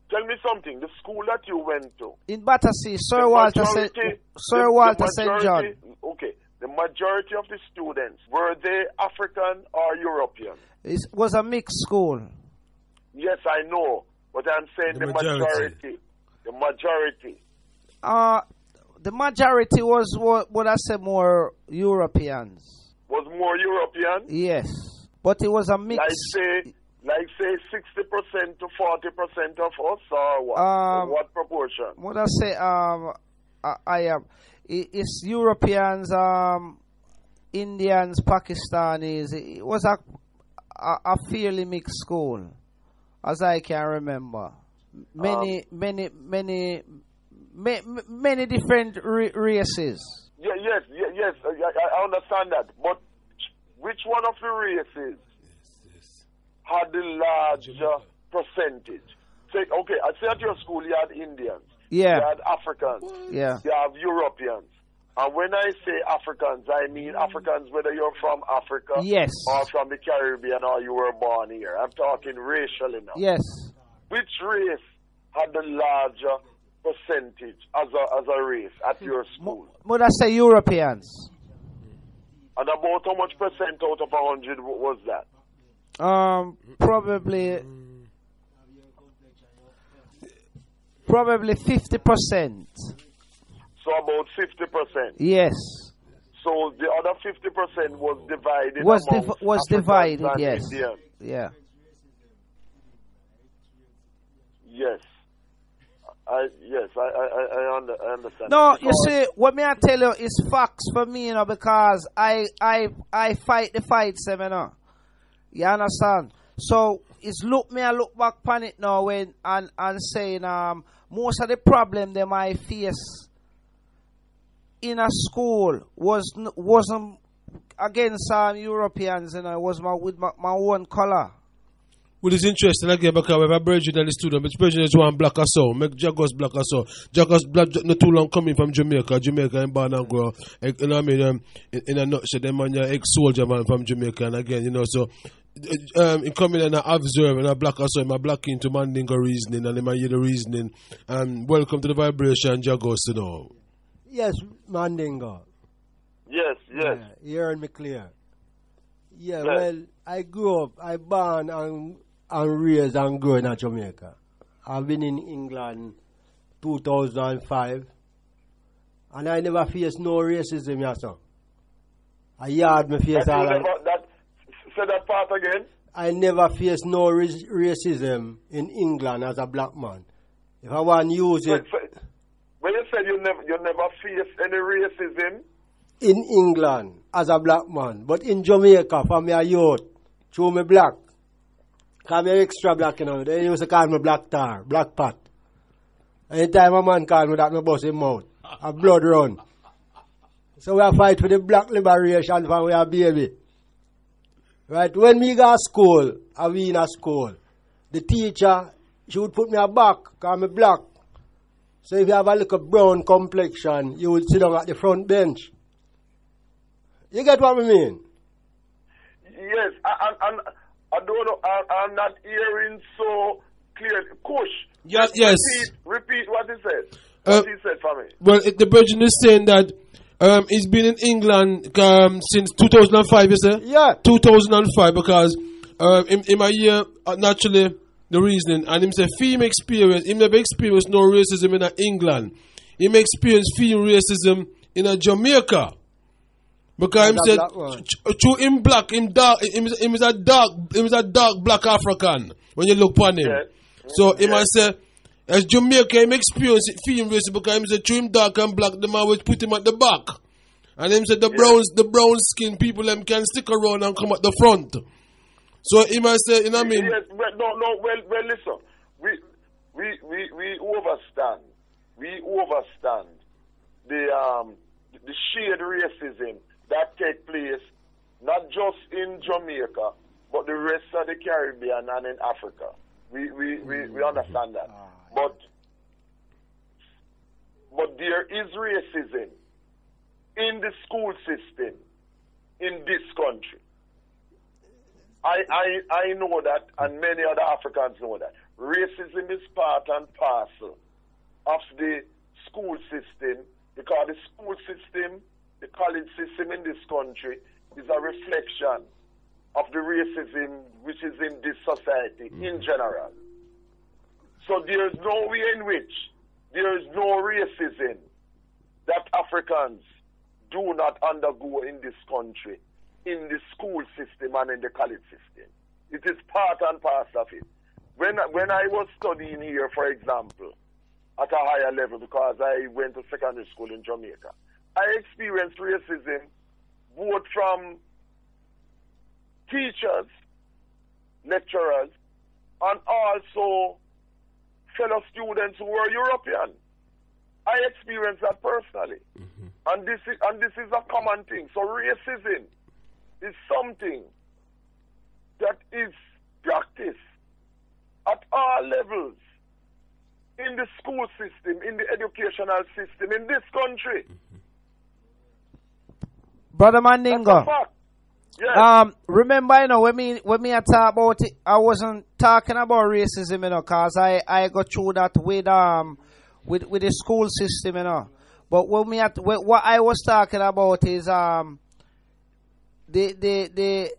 Tell me something. The school that you went to, In Battersea, Sir the Walter majority- Sir the Walter St. John. majority- Okay, the majority of the students, were they African or European? It was a mixed school. Yes, I know, but I'm saying The the majority. majority. The majority. The majority was what I say more Europeans. Was more European? Yes, but it was a mix. Like say 60% to 40% of us, or what? What proportion? What I say, I am. It's Europeans, Indians, Pakistanis. It was a fairly mixed school, as I can remember. Many different races. Yes. I understand that. But which one of the races had the larger percentage? Say, okay, I say at your school you had Indians, Yeah. you had Africans, Yeah. you have Europeans. And when I say Africans, I mean Africans whether you're from Africa Yes. or from the Caribbean or you were born here. I'm talking racially now. Yes. Which race had the larger percentage as a race at your school? Would I say Europeans? And about how much percent out of 100 was that? Probably 50%. So about 50%. Yes. So the other 50% was divided. Was amongst divided. Africans and Yes. Indians. Yeah. Yes. I understand. No, you Because- see, what me I tell you is facts for me, because I fight the fights, you know. You understand? So it's I look back on it now when and saying most of the problem them I face in a school wasn't against Europeans, you know. It was with my own color. Well, it's interesting again because we have a Bridget and the student, but Bridget is one black or so, make Jagos black or so. Jagos black not too long coming from Jamaica and born and grow. You know what I mean? In a nutshell, them man, ex-soldier man from Jamaica, and again, you know, so in coming and I observe and I black or so, I'm black into Mandingo reasoning and I hear the reasoning. Welcome to the vibration, Jagos, you know. Yes, Mandingo. Yes. Yeah, you heard me clear. Yeah, Yes. well, I grew up, I born and raised and grew in Jamaica. I've been in England 2005, and I never faced no racism, yes, sir. I yard me face all of Say that part again. I never faced no racism in England as a black man. If I want to use it When you said you never faced any racism in England as a black man, but in Jamaica, for me a youth, through me black, call me extra black, you know, they used to call me black tar, black pot. Anytime a man call me that, me bust him out, a blood run. So we fight for the black liberation from we are baby. Right, when me go to school, I be in a school, the teacher, she would put me a back, call me black. So if you have a little brown complexion, you would sit down at the front bench. You get what I mean? Yes, and I don't know, I'm not hearing so clearly. KUSH. Yes. Repeat what he said. What he said for me. Well, the Virgin is saying that He's been in England since 2005, you say? Yeah. 2005, because in my year, naturally, the reasoning, and him say, film experience, him never experienced no racism in England. Him experienced film racism in Jamaica. Because him said, him black, him dark, him is a dark black African when you look upon him. Yeah. So him I say, as Jamaica, him experienced film racism because him said, him dark and black, them always put him at the back. And him said, the brown skin people, them can stick around and come at the front. So he might say, you know what I mean? Yes, well, listen. We overstand. We overstand the shared racism that take place not just in Jamaica, but the rest of the Caribbean and in Africa. We understand that. But there is racism in the school system in this country. I know that, and many other Africans know that. Racism is part and parcel of the school system, because the school system, the college system in this country is a reflection of the racism which is in this society in general. So there is no way in which there is no racism that Africans do not undergo in this country, in the school system and in the college system. It is part and parcel of it. When I was studying here, for example, at a higher level, because I went to secondary school in Jamaica, I experienced racism both from teachers, lecturers, and also fellow students who were European. I experienced that personally. And this is a common thing. So racism is something that is practiced at all levels in the school system, in the educational system, in this country. Brother Mandingo. Yes. Remember, you know, when me I talk about it, I wasn't talking about racism, you know, cause I go through that with the school system, you know. But what I was talking about is the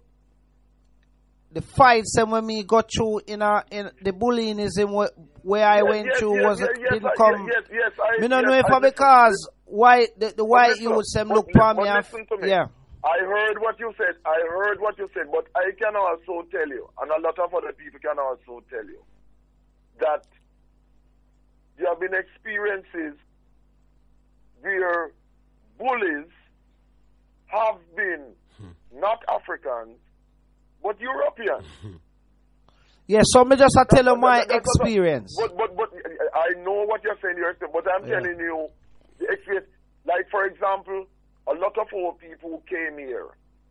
fights and when me got through in the bullyingism where I went through didn't come. Me don't know if because why the white youth them look for me. Yeah. I heard what you said. But I can also tell you, and a lot of other people can also tell you, that there have been experiences where bullies have been not Africans, but Europeans. Yeah, so me just tell you my experience. But I know what you're saying, but I'm telling you the experience. Like, for example, a lot of old people who came here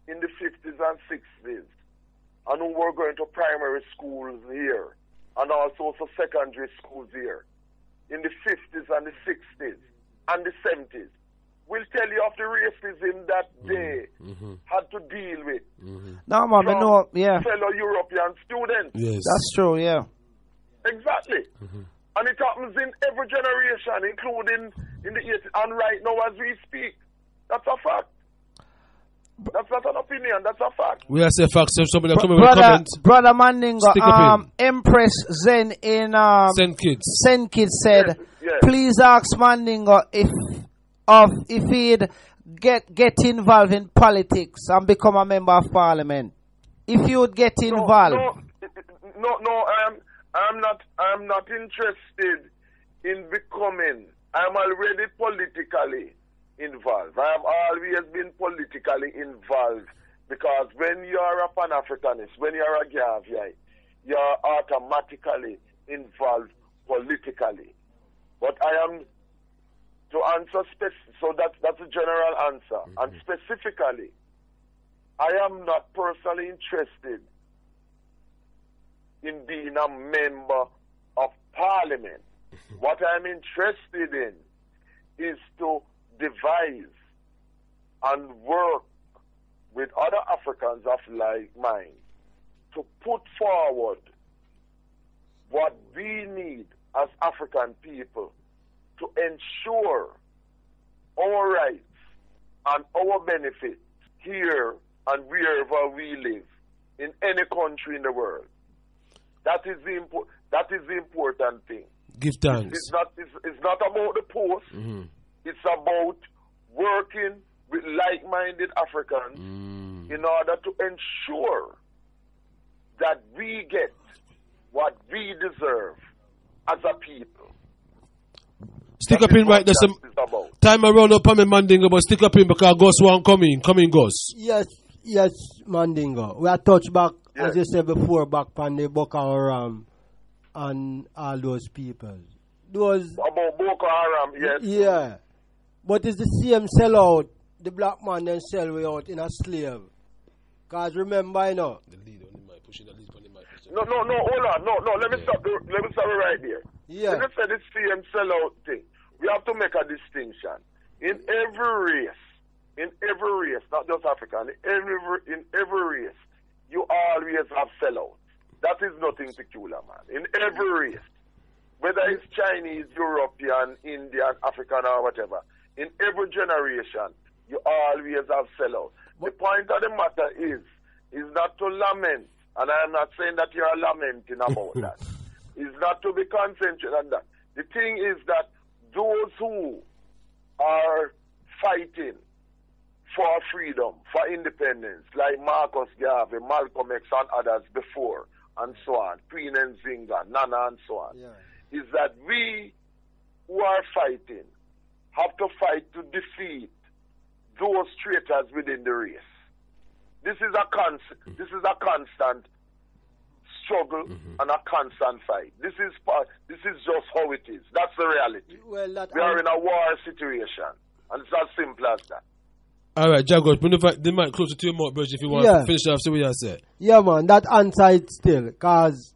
in the 50s and 60s and who were going to primary schools here and also for secondary schools here in the 50s and the 60s and the 70s will tell you of the racism that they had to deal with. No, man, no, yeah. Fellow European students. Yes. That's true, yeah. Exactly. And it happens in every generation, including in the 80s. And right now as we speak, that's a fact. That's not an opinion, that's a fact. We are say facts. If somebody come with comments. Brother Mandingo, Empress Zen in St. Kitts said, please ask Mandingo if he'd get involved in politics and become a member of parliament. If you would get involved. I'm not interested in becoming. I'm already politically involved. I have always been politically involved because when you are a Pan-Africanist, when you are a GARVEY, you are automatically involved politically. But I am, to answer, so that's a general answer. And specifically, I am not personally interested in being a member of parliament. What I'm interested in is to devise and work with other Africans of like mind to put forward what we need as African people to ensure our rights and our benefit here and wherever we live in any country in the world. That is the important thing. Give thanks. It's not about the post. Mm-hmm. It's about working with like-minded Africans in order to ensure that we get what we deserve as a people. Stick up in right. There's some time around up on me, Mandingo, but stick up in because Ghost one coming, Ghost. Yes, Mandingo. We are touched back, as you said before, back on the Boko Haram and all those people. About Boko Haram, yes. Yeah. But it's the same sellout. The black man then sell we out in a slave. Because remember, you know. No, hold on. No, let me stop right there. Yeah. When you say the same sellout thing, we have to make a distinction. In every race, not just African, in every race, you always have sellouts. That is nothing peculiar, man. In every race, whether it's Chinese, European, Indian, African, or whatever, in every generation, you always have sellouts. The point of the matter is not to lament, and I am not saying that you are lamenting about that. It's not to be concentrated on that. The thing is that those who are fighting for freedom, for independence, like Marcus Garvey, Malcolm X, and others before, and so on, Queen Nzinga, Nana, and so on, is that we who are fighting have to fight to defeat those traitors within the race. This is a constant struggle and a constant fight. This is just how it is. That's the reality. Well, we are in a war situation, and it's as simple as that. All right, Jaguar, put the mic closer to your mouth, bro, if you want to finish off, see what you said. Yeah, man, that answer it still, because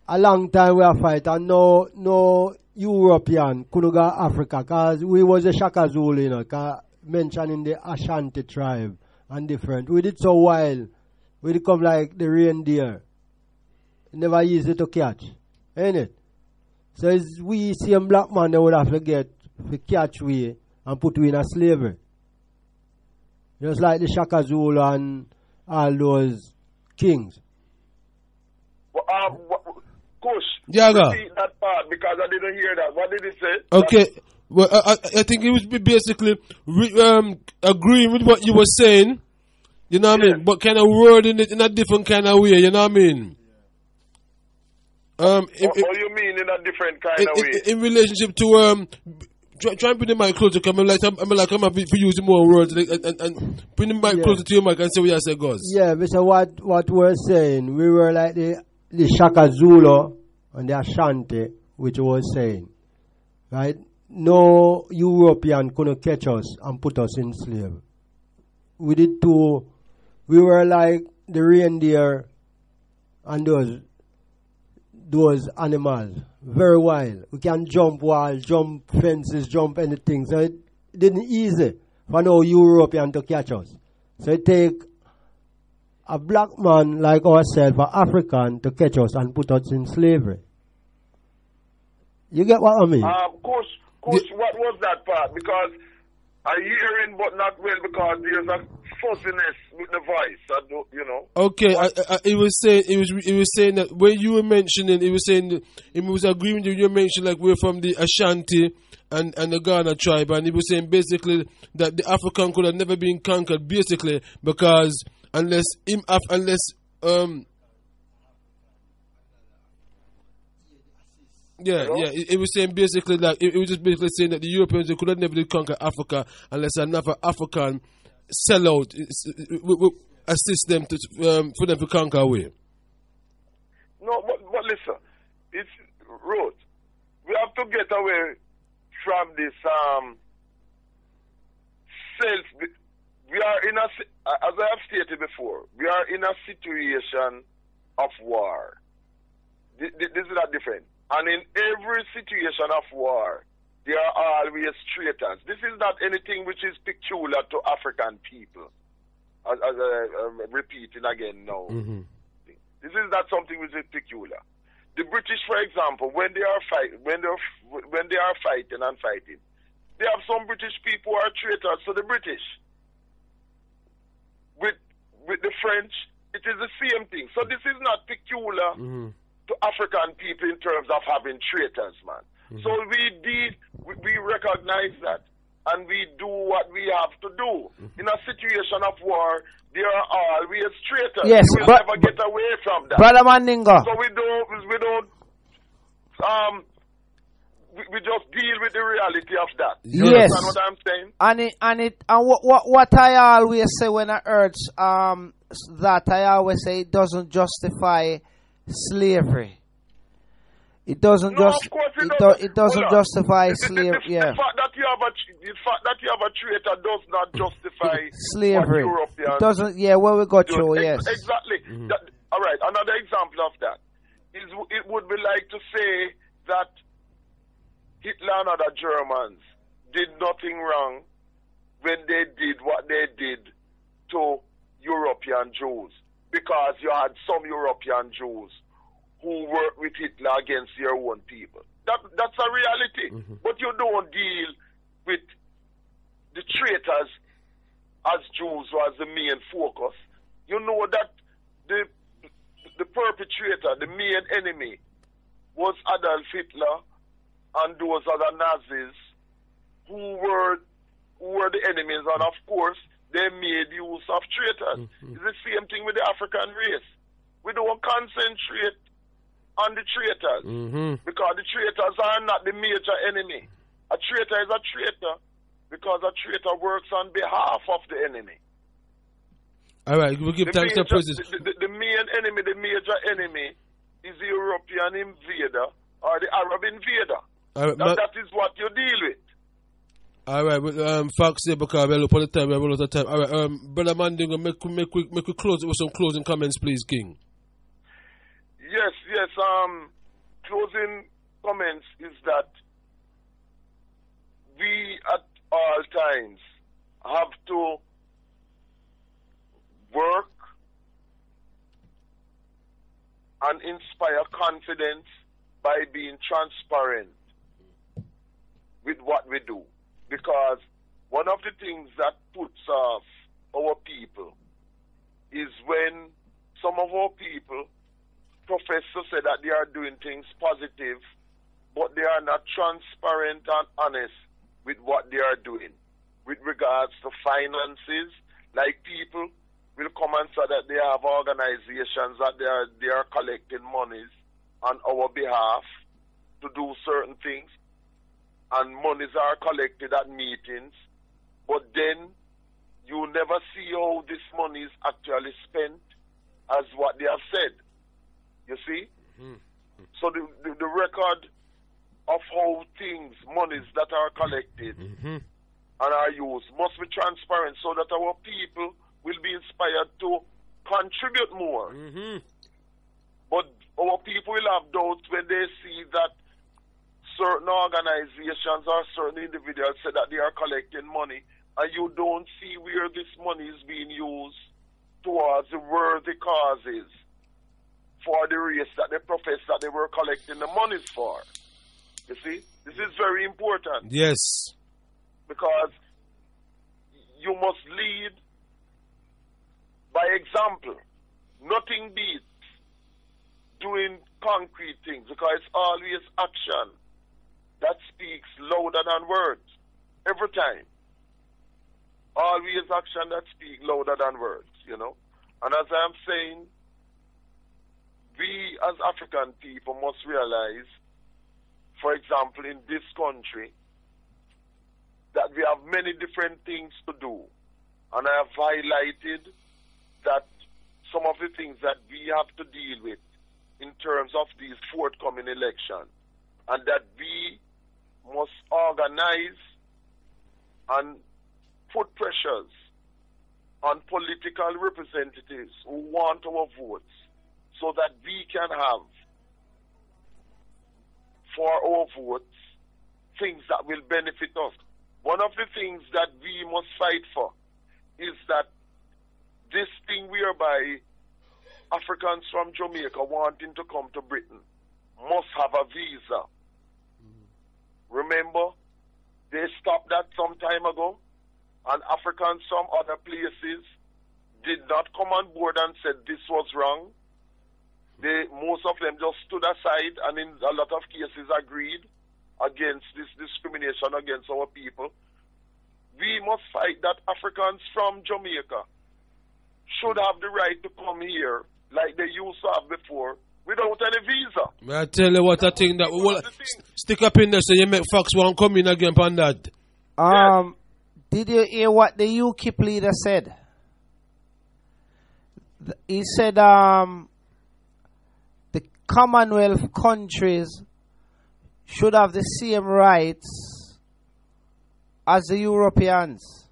a long time we are fight, and no European could go Africa, because we was a Shaka Zulu, you know, mentioning the Ashanti tribe and different. We did so while, we did come like the reindeer. Never easy to catch, ain't it? So it's we same black man they would have to get to catch we and put we in a slavery. Just like the Shaka Zulu and all those kings. KUSH, Jaga. repeat that part because I didn't hear that. What did he say? Okay. Well, I think it was basically agreeing with what you were saying, you know what I mean, but kind of wording it in a different kind of way, you know what I mean? What do you mean in a different kind of way? In relationship to try and bring the mic closer. I'm happy for using more words and bring the mic closer to your mic and say what you say, guys. Yeah, Mr. What we're saying, we were like the Shaka Zulu and the Ashanti, which was saying, right? No European couldn't catch us and put us in slave. We did too. We were like the reindeer and those animals, very wild. We can jump walls, jump fences, jump anything. So it didn't easy for no European to catch us. So it take a black man like ourselves, an African, to catch us and put us in slavery. You get what I mean? KUSH, what was that part? Because I'm hearing but not well because there's a fuzziness with the voice, you know. Okay, it was saying that when you were mentioning, it was saying that it was agreeing with you mentioned like we're from the Ashanti and the Ghana tribe, and it was saying basically that the African could have never been conquered basically because unless it was saying basically that it was just basically saying that the Europeans they could have never conquer Africa unless another African sell out, assist them to for them to conquer away. No, but listen, it's road. We have to get away from this self. We are in a, as I have stated before, we are in a situation of war. This is not different. And in every situation of war, there are always traitors. This is not anything which is peculiar to African people. As I'm repeating again now. Mm-hmm. This is not something which is peculiar. The British, for example, when they are fighting, they have some British people who are traitors to the British. With the French, it is the same thing. So this is not peculiar to African people in terms of having traitors, man. So we recognize that, and we do what we have to do. In a situation of war, there are always traitors. Yes, you will never get away from that. Brother Mandingo. So we just deal with the reality of that. You Yes. understand what I'm saying? And what I always say when I urge that, I always say it doesn't justify slavery. It doesn't it doesn't justify slavery. Yeah. The fact that you have a traitor does not justify slavery. What Europeans it doesn't. Yeah, where we got you. Yes. Exactly. All right. Another example of that is it would be like to say that Hitler and other Germans did nothing wrong when they did what they did to European Jews, because you had some European Jews who worked with Hitler against their own people. That's a reality. But you don't deal with the traitors as Jews was the main focus. You know that the perpetrator, the main enemy, was Adolf Hitler and those other Nazis who were the enemies, and of course they made use of traitors. It's the same thing with the African race. We don't concentrate on the traitors because the traitors are not the major enemy. A traitor is a traitor because a traitor works on behalf of the enemy. All right, we'll give thanks to President. The main enemy, the major enemy, is the European invader or the Arab invader. Right, that is what you deal with. All right, facts there because we're up on the time. We have a lot of time. All right, Brother Mandingo, make we close it with some closing comments, please, King. Yes. Closing comments is that we at all times have to work and inspire confidence by being transparent with what we do. Because one of the things that puts off our people is when some of our people profess to say that they are doing things positive, but they are not transparent and honest with what they are doing. With regards to finances, like people will come and say that they have organizations that they are collecting monies on our behalf to do certain things, and monies are collected at meetings, but then you never see how this money is actually spent as what they have said. You see? So the record of how things, monies that are collected and are used must be transparent so that our people will be inspired to contribute more. But our people will have doubts when they see that certain organizations or certain individuals say that they are collecting money, and you don't see where this money is being used towards the worthy causes for the race that they profess that they were collecting the monies for. You see? This is very important. Yes. Because you must lead by example. Nothing beats doing concrete things, because it's always action that speaks louder than words. Every time. Always action that speaks louder than words, you know. And as I'm saying, we as African people must realize, for example, in this country, that we have many different things to do. And I have highlighted that some of the things that we have to deal with in terms of these forthcoming elections, and that we must organize and put pressures on political representatives who want our votes so that we can have for our votes things that will benefit us. One of the things that we must fight for is that this thing whereby Africans from Jamaica wanting to come to Britain must have a visa. Remember, They stopped that some time ago, and Africans from other places did not come on board and said this was wrong. Most of them just stood aside and in a lot of cases agreed against this discrimination against our people. We must fight that Africans from Jamaica should have the right to come here like they used to have before without any visa. I tell you what I think that will stick up in there so you make Fox one come in again on that. Yes. Did you hear what the UKIP leader said? He said the Commonwealth countries should have the same rights as the Europeans.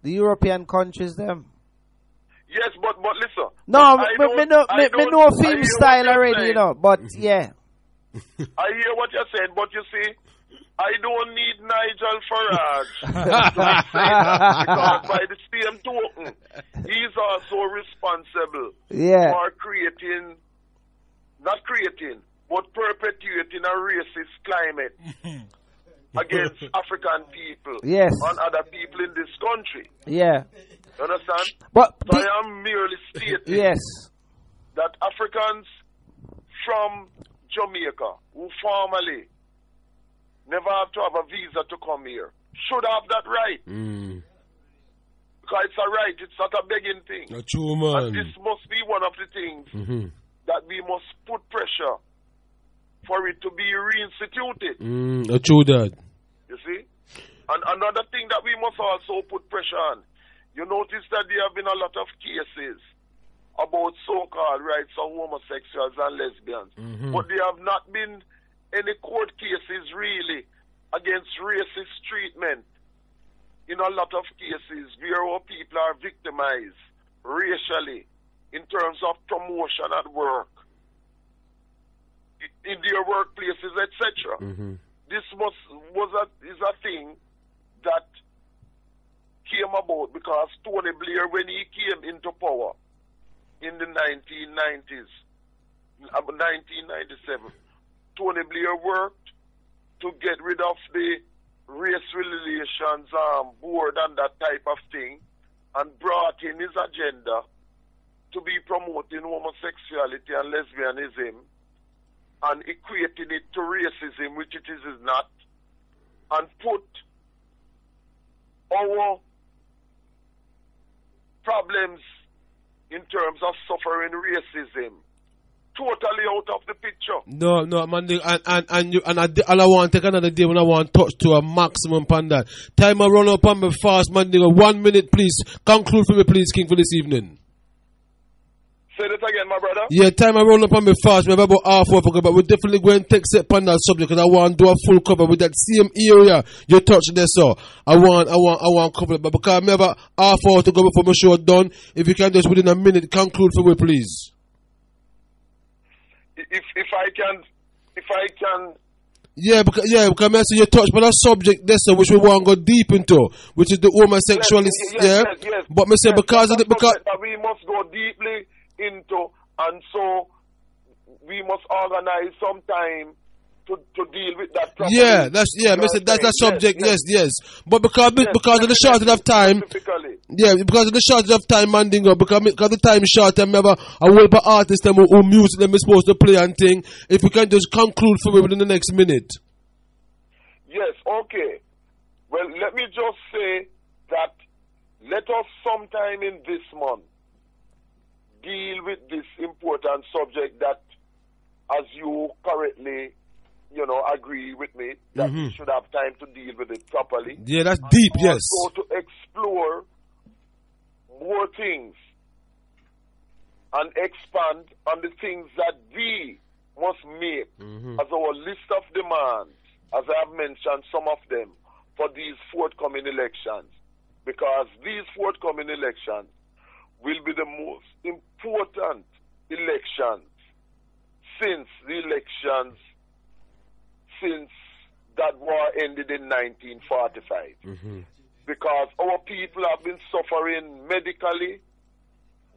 The European countries, them. Yes, but listen. No, me know film style already, you know, but yeah. I hear what you're saying, but you see, I don't need Nigel Farage to say that, because by the same token, he's also responsible for perpetuating a racist climate against African people and other people in this country. Yeah. You understand? But so I am merely stating that Africans from Jamaica who formerly never have to have a visa to come here should have that right. Because it's a right, it's not a begging thing. True, man. And this must be one of the things that we must put pressure for it to be reinstituted. True, Dad. You see? And another thing that we must also put pressure on, you notice that there have been a lot of cases about so-called rights of homosexuals and lesbians. But there have not been any court cases really against racist treatment in a lot of cases where our people are victimized racially in terms of promotion at work, in their workplaces, etc. This is a thing that came about because Tony Blair, when he came into power in the 1990s, 1997, Tony Blair worked to get rid of the race relations board and that type of thing, and brought in his agenda to be promoting homosexuality and lesbianism and equating it to racism, which it is not, and put our problems in terms of suffering racism totally out of the picture. No, Mandingo, and I want to take another day when I want to touch to a maximum on that. Time I run up on me fast, Mandingo. 1 minute, please. Conclude for me, please, King, for this evening. Say that again, my brother. Yeah, time I roll up on me fast. We have about half hour, but we're definitely going to take set on that subject because I want to do a full cover with that same area you touched there, so I want cover it, but because I have a half hour to go before my show done. If you can just within a minute conclude for me, please. If I can. Yeah, because I see you touch on a subject there, so which we want to go deep into, which is the homosexuality. Yes. But me say because of it, because that we must go deeply into, and so we must organize some time to deal with that problem. Yeah, that's that subject. Yes. But because of the shortage of time, because of the shortage of time, Mandingo, because the time is short, and remember a whole bunch of artists who music them is supposed to play and thing. If we can just conclude for me within the next minute. Yes. Okay. Well, let me just say that let us sometime in this month deal with this important subject that, as you correctly, agree with me, that we should have time to deal with it properly. Yeah, that's deep, yes. So to explore more things and expand on the things that we must make as our list of demands, as I have mentioned some of them, for these forthcoming elections. Because these forthcoming elections will be the most important elections since that war ended in 1945. Because our people have been suffering medically,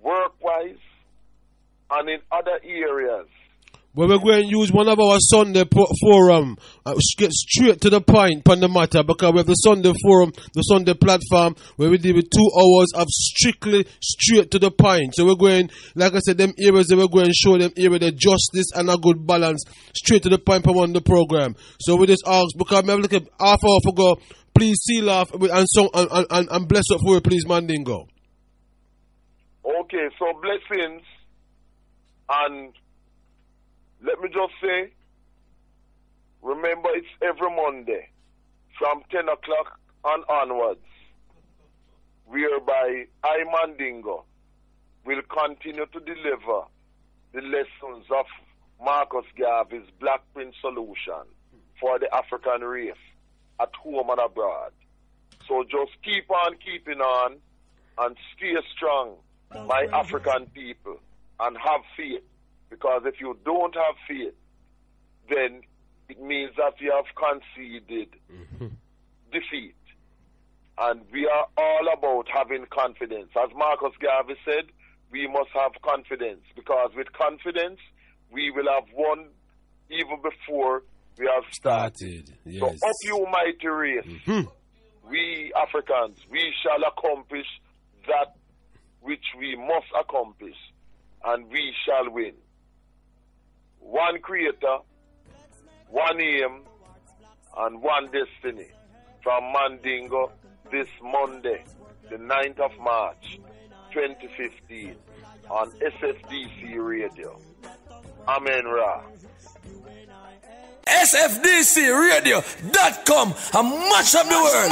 work-wise, and in other areas Where we're going to use one of our Sunday forum, get straight to the point on the matter, because we have the Sunday forum, the Sunday platform, where we deal with 2 hours of strictly straight to the point. So we're going, like I said, them areas that we're going to show them area the justice and a good balance, straight to the point from on the program. So we just ask, because we have like a half hour ago, please seal off and bless up for you, please, Mandingo. Okay, so blessings, and let me just say, remember it's every Monday from 10 o'clock and onwards, whereby I, Mandingo, will continue to deliver the lessons of Marcus Garvey's Black Print Solution for the African race at home and abroad. So just keep on keeping on and stay strong, my African people, and have faith. Because if you don't have faith, then it means that you have conceded defeat. And we are all about having confidence. As Marcus Garvey said, we must have confidence, because with confidence, we will have won even before we have started. Yes. So up you mighty race, we Africans, we shall accomplish that which we must accomplish, and we shall win. One creator, one aim, and one destiny. From Mandingo this Monday, the 9th of March, 2015, on SFDC Radio. Amen Ra. SFDC Radio.com and match up the world.